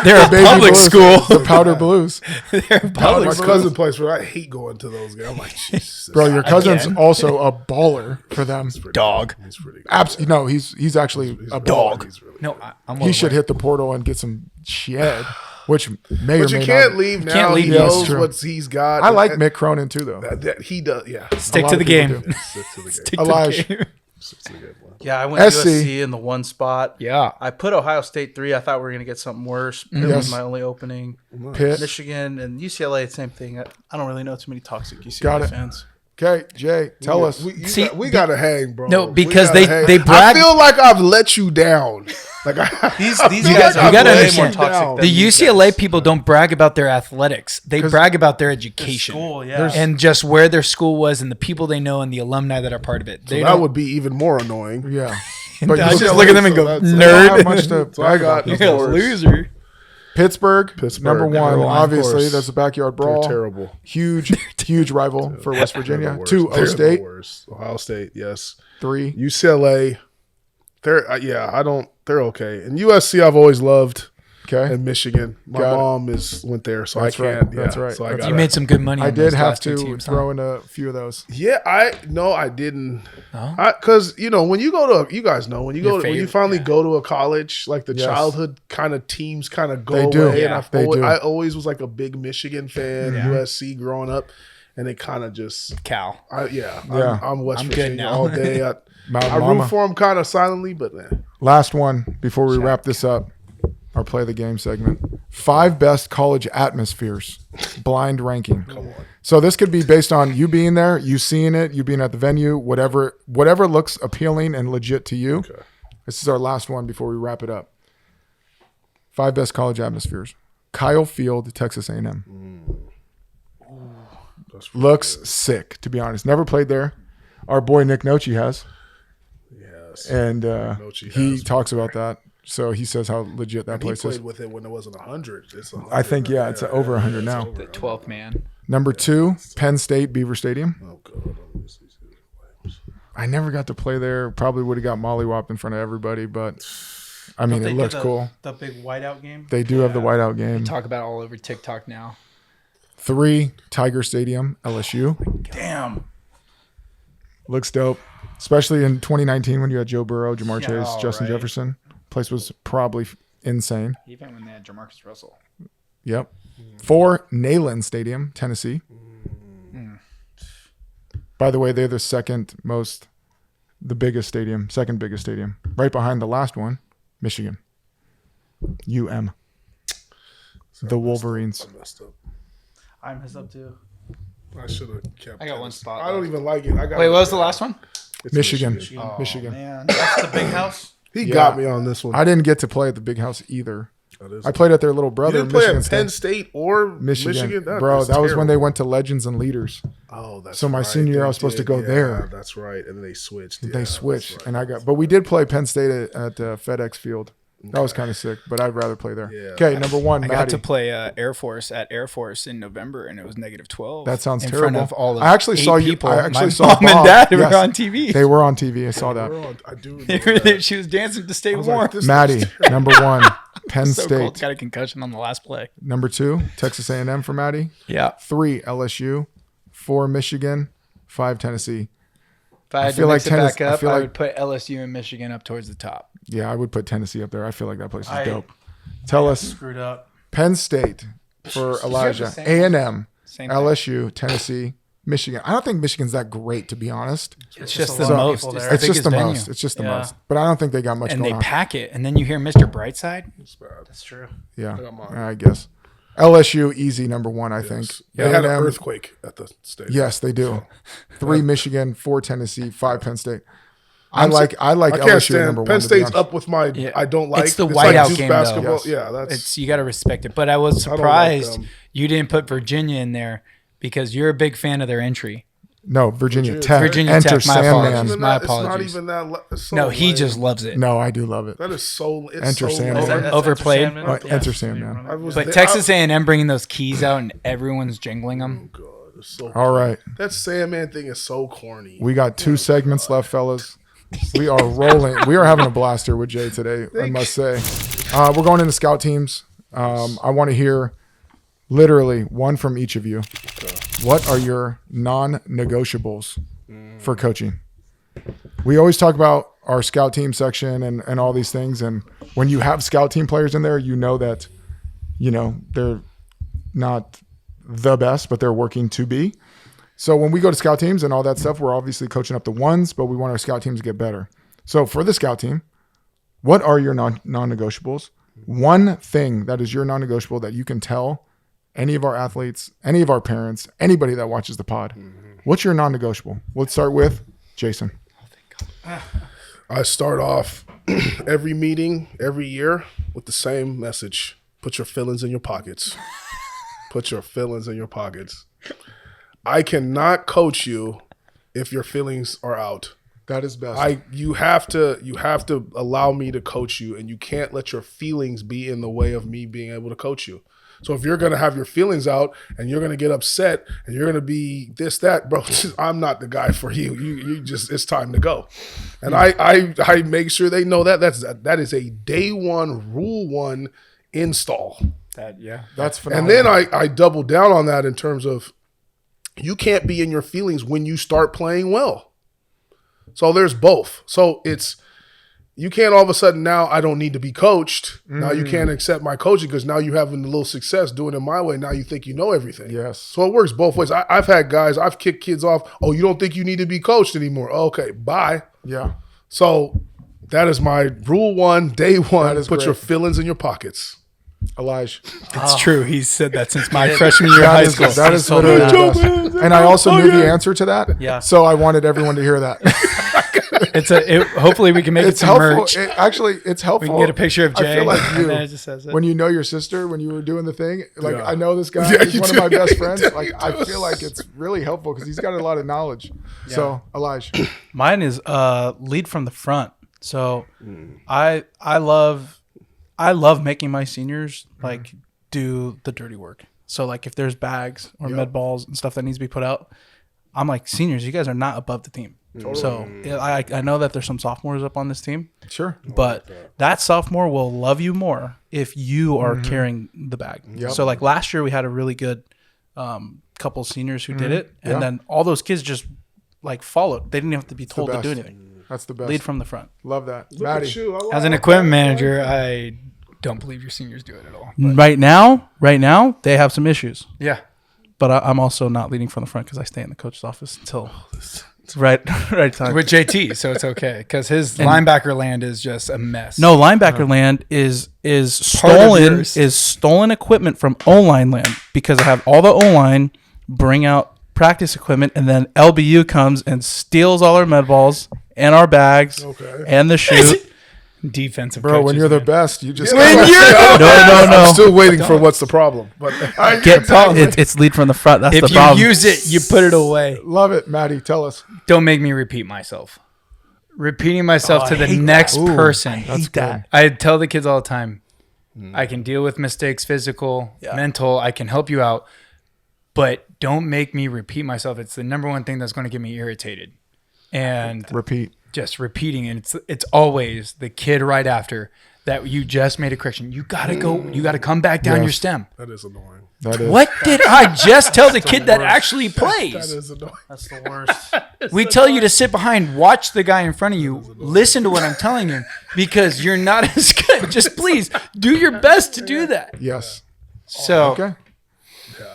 they're a Baby public Blues, school. The Powder Blues. They're a public My school. cousin plays for it. I hate going to those games. I'm like, Jesus. Bro, your cousin's Again? also a baller for them. Dog. He's pretty good. Absolutely. No, he's actually a Dog. He's really No, I'm. He should hit the portal and get some shed, which may But or you may can't not. leave now. can't leave. He Yeah, it's knows true. what he's got. I like Mick Cronin too, though. that he does. Yeah. Stick lot to of the people game. do. Stick to the game. Stick to the Elijah. game. Stick to the game. Boy. Yeah, I went SC. USC in the one spot. Yeah. I put Ohio State 3. I thought we were going to get something worse. It Yes. was my only opening. Pitt. Michigan and UCLA, same thing. I don't really know too many toxic UCLA Got it. fans. Okay, Jay, tell us. See, We gotta hang, bro. No, We because gotta they- hang. they brag- I feel like I've let you down. Like These You guys got- are you gotta way understand, more toxic down. than The these UCLA guys. people don't brag about their athletics. They 'Cause brag about their Their education. school, yeah. And just where their school was and the people they know and the alumni that are part of it. They that don't- would be even more annoying. Yeah. But I just UCLA, look at them and so go, that's- they don't have nerd. much to So I brag got about. You're a loser. Pittsburgh, Pittsburgh, number 1. number one, of Obviously, course. that's a backyard They're brawl. terrible. Huge rival for West They're Virginia. the worst. 2, They're the O-State. worst. Ohio State, yes. 3. UCLA, they're I don't. They're okay. And USC, I've always loved. Okay. And Michigan, my Got it. mom went there, so That's I right. can't. That's yeah, right. So I That's got You made some good money. I on did those have last two to teams, huh? throw in a few of those. Yeah, I didn't. Oh? Because when you go to, you guys know when you Your go to, when you favorite, finally yeah. go to a college, like the Yes. childhood kind of teams kind of go They away. do. And Yeah. They do. I always was like a big Michigan fan, Yeah. USC growing up, and it kind of just, Cal. Yeah. I'm West I'm good Virginia now. all day. I Mountain root Mama. for them kind of silently, but Last one before we wrap this up. Our play the game segment. 5 best college atmospheres. Blind ranking. Come on. So this could be based on you being there, you seeing it, you being at the venue, whatever looks appealing and legit to you. Okay. This is our last one before we wrap it up. 5 best college atmospheres. Kyle Field, Texas A&M. that's really Looks good. sick, to be honest. Never played there. Our boy Nick Nochi has. Yes. And Nochi he has talks about that. So he says how legit that And he place played is. with it when it wasn't 100. It's 100. I think, yeah, it's over 100 now. The 12th man. Number 2, Penn State Beaver Stadium. Oh, God. I never got to play there. Probably would have got mollywopped in front of everybody, but I mean, it looks cool. The big whiteout game. They do have the whiteout game. Talk about it all over TikTok now. 3, Tiger Stadium, LSU. Damn. Looks dope, especially in 2019 when you had Joe Burrow, Jamar Yeah, Chase, Justin right. Jefferson. Place was probably insane. Even when they had Jamarcus Russell. Yep. 4, Neyland Stadium, Tennessee. By the way, they're the second biggest stadium, second biggest stadium, right behind the last one, Michigan. UM. The Wolverines. I messed up. I messed up too. I should have kept I got one Tennessee. spot I don't left. even like it. I got Wait, what was the last one? It's Michigan. Oh, Michigan. man. That's the big house. He Yeah. got me on this one. I didn't get to play at the big house either. That is- I played at their little you brother, didn't play Michigan at Penn State. State or Michigan. That Bro, is that was when they terrible. went to Legends and Leaders. Oh, that's So my right. senior year, I They was supposed to did. go Yeah, there. That's right. And then they switched. Yeah, They that's switched, right. and I got. But we did play Penn State at FedEx Field. That was kind of sick, but I'd rather play there. Yeah. Okay, number 1, I got Maddie. to play Air Force at Air Force in November, and it was -12. That sounds in terrible. front of all of I actually 8 saw you- people. I actually My saw mom and Bob. dad Yes. were on TV. They were on TV. I saw that. I do. remember that. She was dancing to stay I was warm. like, this Maddie, looks number 1, Penn So State. cold. Got a concussion on the last play. Number 2, Texas A&M for Maddie. Yeah. 3, LSU. 4, Michigan. 5, Tennessee. If I had feel to like mix it tennis- back I up, feel I like- would put LSU and Michigan up towards the top. Yeah, I would put Tennessee up there. I feel like that place is I- dope. Tell us Screwed up. Penn State for Elijah. same- A&M, Same thing. LSU, Tennessee, Michigan. I don't think Michigan's that great, to be honest. It's just just a the lot of most. people It's there. the It's just biggest the venue. most. It's just the Yeah. most. But I don't think they got much And going they on. pack it, and then you hear Mr. Brightside. It's bad. That's true. Yeah, I got mine. I guess. LSU, easy number 1, I think. They had an A&M, earthquake at the stadium. yes, they do. 3, Michigan, 4, Tennessee, 5, Penn State. I I'm like I can't LSU stand number 1. Penn to be State's honest. up with my. Yeah. I don't like. It's the like whiteout Duke game, basketball. though. Yes. Yeah, that's. It's you got to respect it. But I was I don't like surprised them. you didn't put Virginia in there because you're a big fan of their entry. No, Virginia Virginia Tech. Virginia Enter Tech, my Sandman. apologies. Even My that- It's not apologies. even that. It's so No, he lame. just loves it. No, I do love it. That is so. It's Enter so Sandman. lame. That's Overplayed. Enter Sandman. I was But there- Texas A&M bringing those keys out and everyone's jingling them. Oh God, it's so. All right. That Sandman thing is so corny. We got 2 segments left, fellas. We are rolling. We are having a blast here with Jay today, I must say. We're going into scout teams. I want to hear literally one from each of you. What are your non-negotiables for coaching? We always talk about our scout team section and all these things. And when you have scout team players in there, you know that, they're not the best, but they're working to be. So when we go to scout teams and all that stuff, we're obviously coaching up the ones, but we want our scout teams to get better. So for the scout team, what are your non-negotiables? One thing that is your non-negotiable that you can tell any of our athletes, any of our parents, anybody that watches the pod. What's your non-negotiable? Let's start with Jason. I start off every meeting, every year with the same message. Put your feelings in your pockets. Put your feelings in your pockets. I cannot coach you if your feelings are out. That is best. You have to allow me to coach you, and you can't let your feelings be in the way of me being able to coach you. So if you're gonna have your feelings out and you're gonna get upset and you're gonna be this, that, bro, I'm not the guy for you. You just, it's time to go. And I make sure they know that is a day one, rule one install. That's phenomenal. And then I double down on that in terms of you can't be in your feelings when you start playing well. So there's both. So you can't all of a sudden now I don't need to be coached. Now you can't accept my coaching because now you're having a little success doing it my way. Now you think you know everything. Yes. So it works both ways. I've had guys, I've kicked kids off. Oh, you don't think you need to be coached anymore? Okay, bye. Yeah. So that is my rule one, day one. That is Put your great. feelings in your pockets. Elijah. It's true. He's said that since my freshman year of high school. That is So literally bad. the best. And I also knew the answer to that. Yeah. So I wanted everyone to hear that. Hopefully we can make It's it some helpful. merch. It's helpful. We can get a picture of I Jay. feel like and you, then it just says it. when you know your sister, when you were doing the thing, like Yeah. I know this guy, Yeah, he's you one do. of my best You friends. do. Like You I do. feel like it's really helpful because he's got a lot of knowledge. So Elijah, Mine is lead from the front. So I love I love making my seniors like do the dirty work. So like if there's bags or med balls and stuff that needs to be put out, I'm like, seniors, you guys are not above the team. So I know that there's some sophomores up on this team. Sure. But that sophomore will love you more if you are carrying the bag. Yep. So like last year we had a really good couple seniors who did it. And then all those kids just like followed. They didn't have to be told to do anything. That's the best. Lead from the front. Love that. Look Maddie. at you. As an equipment manager, I don't believe your seniors do it at all. But Right now, they have some issues. yeah. But I'm also not leading from the front because I stay in the coach's office until right time. With JT, so it's okay because his linebacker land is just a mess. No, linebacker land is Part of stolen yours. stolen equipment from O-line land because I have all the O-line bring out practice equipment and then LBU comes and steals all our med balls and our bags and the shoe. defensive. Bro, when coaches, you're the man. best, you just No. I'm still waiting for what's the problem. But It's lead from the front. That's the if you problem. use it, you put it away. love it. Maddie, tell us. Don't make me repeat myself. Repeating myself to I the hate next that. person. I hate that. I tell the kids all the time, I can deal with mistakes, physical, mental. I can help you out, but don't make me repeat myself. It's the number one thing that's going to get me irritated. And Repeat. just repeating, and it's always the kid right after that you just made a correction. You gotta go. You gotta come back down your stem. that is annoying. That is. What did I just tell the kid that actually That plays? is annoying. That's the worst. We tell you to sit behind, watch the guy in front of you, listen to what I'm telling you, because you're not as good. Just please do your best to do that. Yes. So Okay.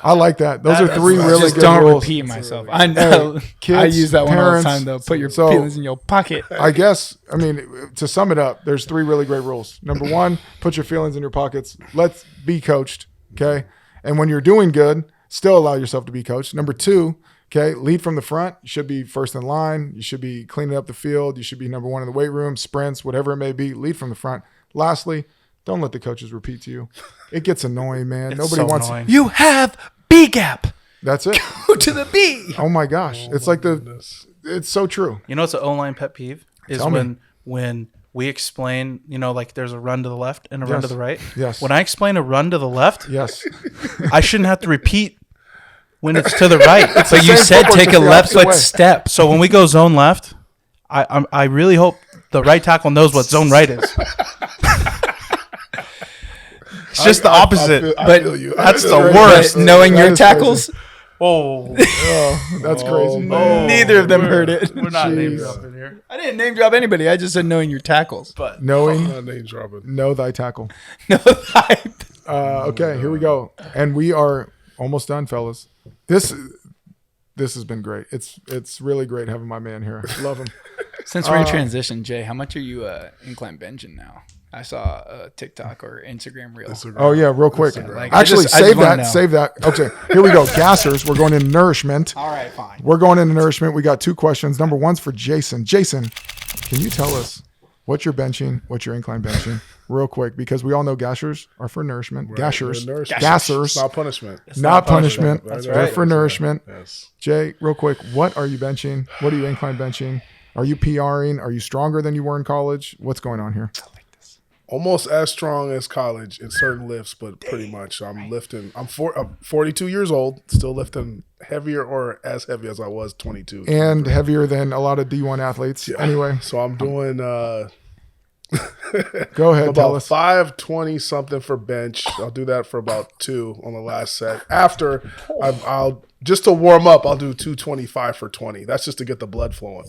I like that. Those are That's- three really just good don't rules. repeat myself. I know. kids, I use that one all the parents, time though. Put your so- feelings in your pocket. I guess, I mean, to sum it up, there's three really great rules. Number one, put your feelings in your pockets. Let's be coached. Okay. And when you're doing good, still allow yourself to be coached. Number two, okay, lead from the front. You should be first in line. You should be cleaning up the field. You should be number one in the weight room, sprints, whatever it may be. Lead from the front. Lastly, don't let the coaches repeat to you. It gets annoying, man. Nobody so wants annoying. You have B gap. That's it. Go to the B. Oh my gosh. It's like it's so true. You know what's an O-line pet peeve? Is Tell me. when we explain, like there's a run to the left and a run Yes. to the right. Yes. When I explain a run to the left, Yes. I shouldn't have to repeat when it's to the right. But the you same said footwork, take just a the left opposite foot way. step. So when we go zone left, I really hope the right tackle knows what zone right is. It's just the opposite. I But feel you. that's I the feel you. worst. But knowing That your is tackles, Oh, Oh, that's crazy. neither of them heard it. we're not name Jeez. dropping here. I didn't name drop anybody. I just said knowing your tackles. But Knowing, Name dropping. know thy tackle. No, Okay, here we go. And we are almost done, fellas. This has been great. It's really great having my man here. Love him. Since we're in transition, Jay, how much are you incline benching now? I saw a TikTok or Instagram reel. Oh yeah, real quick. Like, I Actually, just wanna save know. save that. Okay, here we go. Gassers. We're going into nourishment. All right, fine. We're going into nourishment. We got two questions. Number one's for Jason. Jason, can you tell us what you're benching, what you're incline benching, real quick? Because we all know gassers are for nourishment. Gassers, They're nourishment. gassers, It's not punishment. not punishment. That's They're right. for nourishment. Yes. Jay, real quick, what are you benching? What are you incline benching? Are you PRing? Are you stronger than you were in college? What's going on here? Almost as strong as college in certain lifts, but pretty much I'm lifting. I'm 42 years old, still lifting heavier or as heavy as I was 22. And heavier than a lot of D1 athletes. Anyway, So I'm doing go ahead, tell about us. 520 something for bench. I'll do that for about 2 on the last set. After I'll just to warm up, I'll do 225 for 20. That's just to get the blood flowing.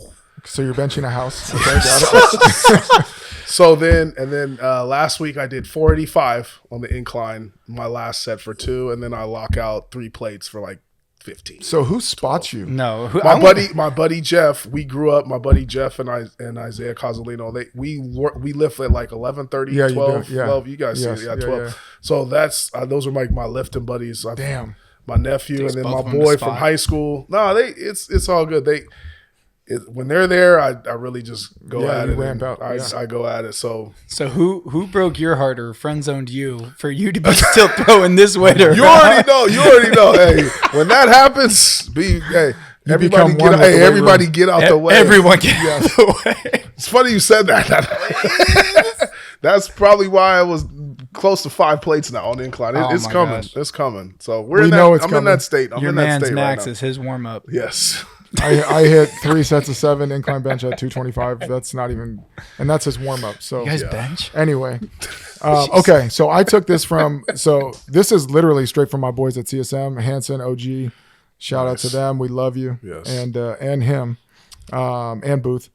So you're benching a house. Okay, got it. So then last week I did 485 on the incline, my last set for 2, and then I lock out 3 plates for like 15. So who spots you? No, My buddy Jeff, we grew up. My buddy Jeff and Isaiah Cozzolino, we lift at like 11:30, Yeah, you 12, do. Yeah. 12. You guys Yes. see it, Yeah, 12. yeah. So that's those are my lifting buddies. Damn. My nephew Takes and then both my of them to boy from spot. high school. No, it's all good. When they're there, I really just go Yeah, at you it. ramp and out, yeah. I go at it. So who broke your heart or friend zoned you for you to be still throwing this weight around? you already know. Hey, when that happens, become one with the weight everybody room. get out the way. Everyone get out the way. It's funny you said that. That's probably why I was close to 5 plates now on the incline. Oh It's my coming. gosh. It's coming. So We in that, know it's I'm in coming. that state. I'm Your in that man's state max right now. is his warm up. Yes. I hit 3 sets of 7 incline bench at 225. That's not even, and that's his warm up. So You guys bench? anyway, okay. So I took this from. So this is literally straight from my boys at CSM, Hanson, OG. Shout out to them. We love you. Yes. And him, and Booth.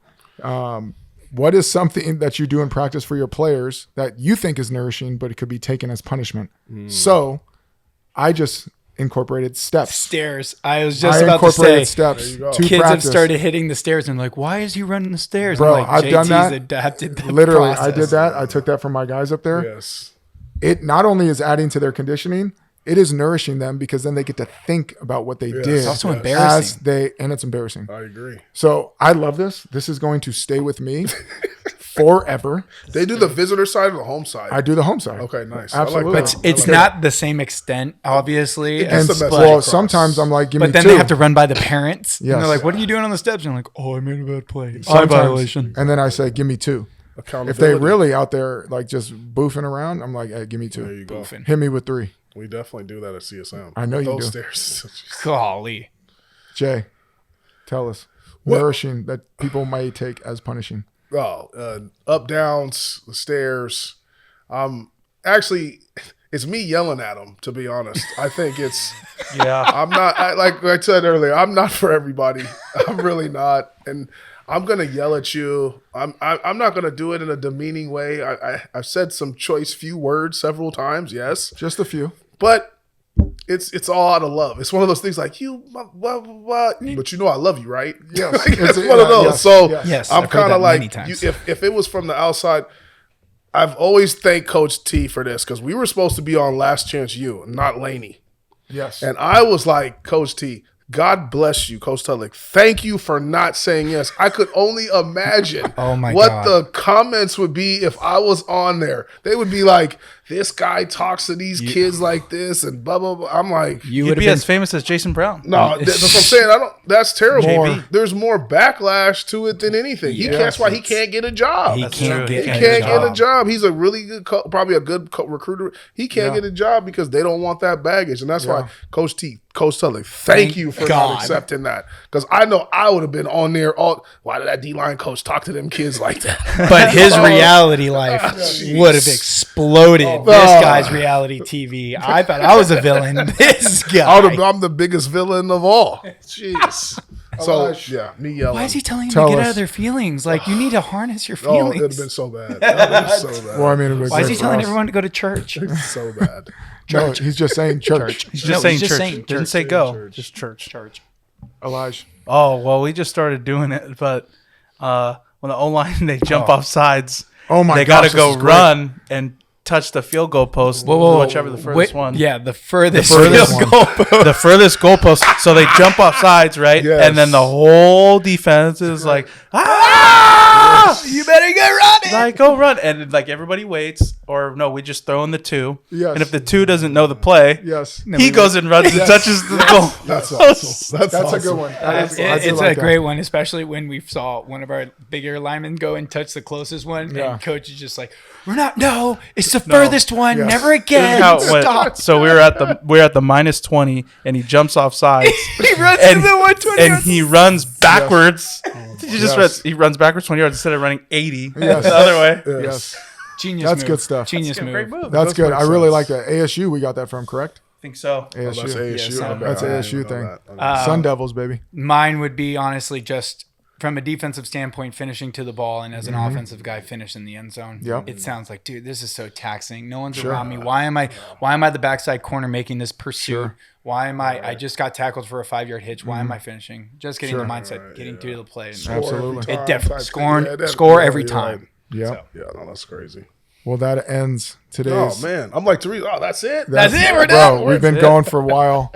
What is something that you do in practice for your players that you think is nourishing, but it could be taken as punishment? So I just incorporated steps. Stairs. I was just I about to incorporated say. steps There you go. to Kids practice. have started hitting the stairs and like, why is he running the stairs? Bro, I'm like, I've done JT's that. adapted the Literally, process. I did that. I took that from my guys up there. Yes. It not only is adding to their conditioning, it is nourishing them because then they get to think about what they did. It's also Yes. embarrassing. And it's embarrassing. I agree. So I love this. This is going to stay with me forever. They do the visitor side or the home side? I do the home side. Okay, nice. Absolutely. I like But that. it's not the same extent, obviously. It And gets the message well, across. sometimes I'm like, give me But then two. they have to run by the parents. And Yes. they're like, what are you doing on the steps? And I'm like, oh, I made a bad play. Eye Sometimes. violation. And then I say, give me 2. If Accountability. they really out there like just boofing around, I'm like, hey, give me There 2. you go. Hit me with 3. We definitely do that at CSM. I know you Those do. stairs. Golly. Jay, tell us. Nourishing that people may take as punishing. Up, downs, the stairs. Actually, it's me yelling at them, to be honest. I think it's, Yeah. I'm not, like I said earlier, I'm not for everybody. I'm really not. And I'm going to yell at you. I'm not going to do it in a demeaning way. I've said some choice few words several times, yes. Just a few. But it's all out of love. It's one of those things like, you, blah, blah, blah. But you know I love you, right? Yes. Like, it's It's- one of those. yes, So yes. Yes, I'm I've heard kind that of many like, times. if it was from the outside, I've always thanked Coach T for this because we were supposed to be on Last Chance U, not Laney. Yes. And I was like, Coach T, God bless you, Coach Tulloch. Thank you for not saying yes. I could only imagine Oh my what God. the comments would be if I was on there. They would be like, this guy talks to these kids like this and blah, blah, blah. I'm like, You You'd would be have as famous as Jason Brown. no, that's what I'm saying. That's terrible. More. There's more backlash to it than anything. That's why he can't get a job. He That's can't true. get He Can't can't get a get a job. He's a really good, probably a good recruiter. He can't Yeah. get a job because they don't want that baggage, and that's Yeah. why Coach Tulloch, thank you for God. not accepting that. Because I know I would have been on there. Why did that D-line coach talk to them kids like that? But his reality life would have exploded. This guy's reality TV. I thought I was a villain. This guy. I'm the biggest villain of all. Jeez. So yeah, me yelling. Why is he telling you Tell to get us. out of their feelings? Like, you need to harness your Oh, it'd have feelings. been so bad. That would have been so bad. Well, I mean, it was Why is he great for telling us. everyone to go to church? So bad. No, he's just saying church. He's No, just saying he's just church. saying Didn't church. say go. Church. Just church. Church. Elijah. Oh, well, we just started doing it, but when the O-line, they jump off sides, Oh my they gosh, got to this go is great. run and touch the field goal post, whichever the furthest one. Yeah, the furthest, furthest field one. goal post. The furthest goal post. So they jump off sides, right? Yes. And then the whole defense is like, ah! You better get running. Like, go run. And like everybody waits, or no, we just throw in the 2. Yes. And if the 2 doesn't know the play, Yes. he goes and runs and touches the goal. That's awesome. That's That's awesome. a good one. I do It's like a that. great one, especially when we saw one of our bigger linemen go and touch the closest one, Yeah. and coach is just like, "We're not. No, it's the furthest one. Yes. Never again. Here's how it went. Stop." So we're at the -20, and he jumps off sides. He runs and, to the 120. and he runs backwards. He just Yes. he runs backwards 20 yards instead of running 80 Yes. the other way. Yes. Genius. That's move. good stuff. Genius That's a move. great move. That's good. makes I really sense. like that. ASU, we got that from, correct? I think so. Oh, that's ASU. ASU. Yes, I bet. That's I didn't ASU even know thing. that. Sun Devils, baby. Mine would be honestly just from a defensive standpoint, finishing to the ball, and as an offensive guy, finish in the end zone. Yep. It sounds like, dude, this is so taxing. No one's around me. Why am I the backside corner making this pursuit? Sure. Why am I just got tackled for a 5-yard hitch? Why am I finishing? Just getting the mindset, getting to the play. And Absolutely. It definitely score score every time. Yep. Yeah, no, that's crazy. Well, that ends today's. Oh man, I'm like Teresa. Oh, that's it. That's it. We're Bro, done. we've been going for a while.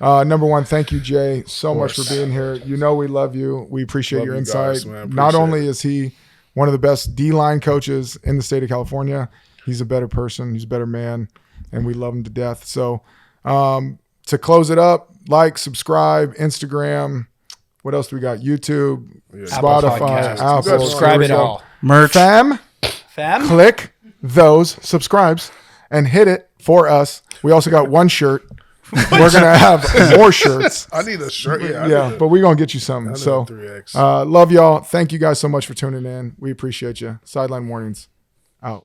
Number one, thank you, Jay, so much for being here. You know we love you. We appreciate Love your you insight. guys, man. Not Appreciate only is he one of the best D-line coaches in the state of California, he's a better person. He's a better man, and we love him to death. So to close it up, like, subscribe, Instagram. What else do we got? YouTube, Spotify, Podcasts. Apple. Subscribe Here it we go. all. Merch. Fam? Click those subscribes and hit it for us. We also got one shirt. We're gonna have more shirts. I need a shirt. Yeah, Yeah, but we're gonna get you something. I need So, a 3X. love y'all. Thank you guys so much for tuning in. We appreciate you. Sideline Mornings.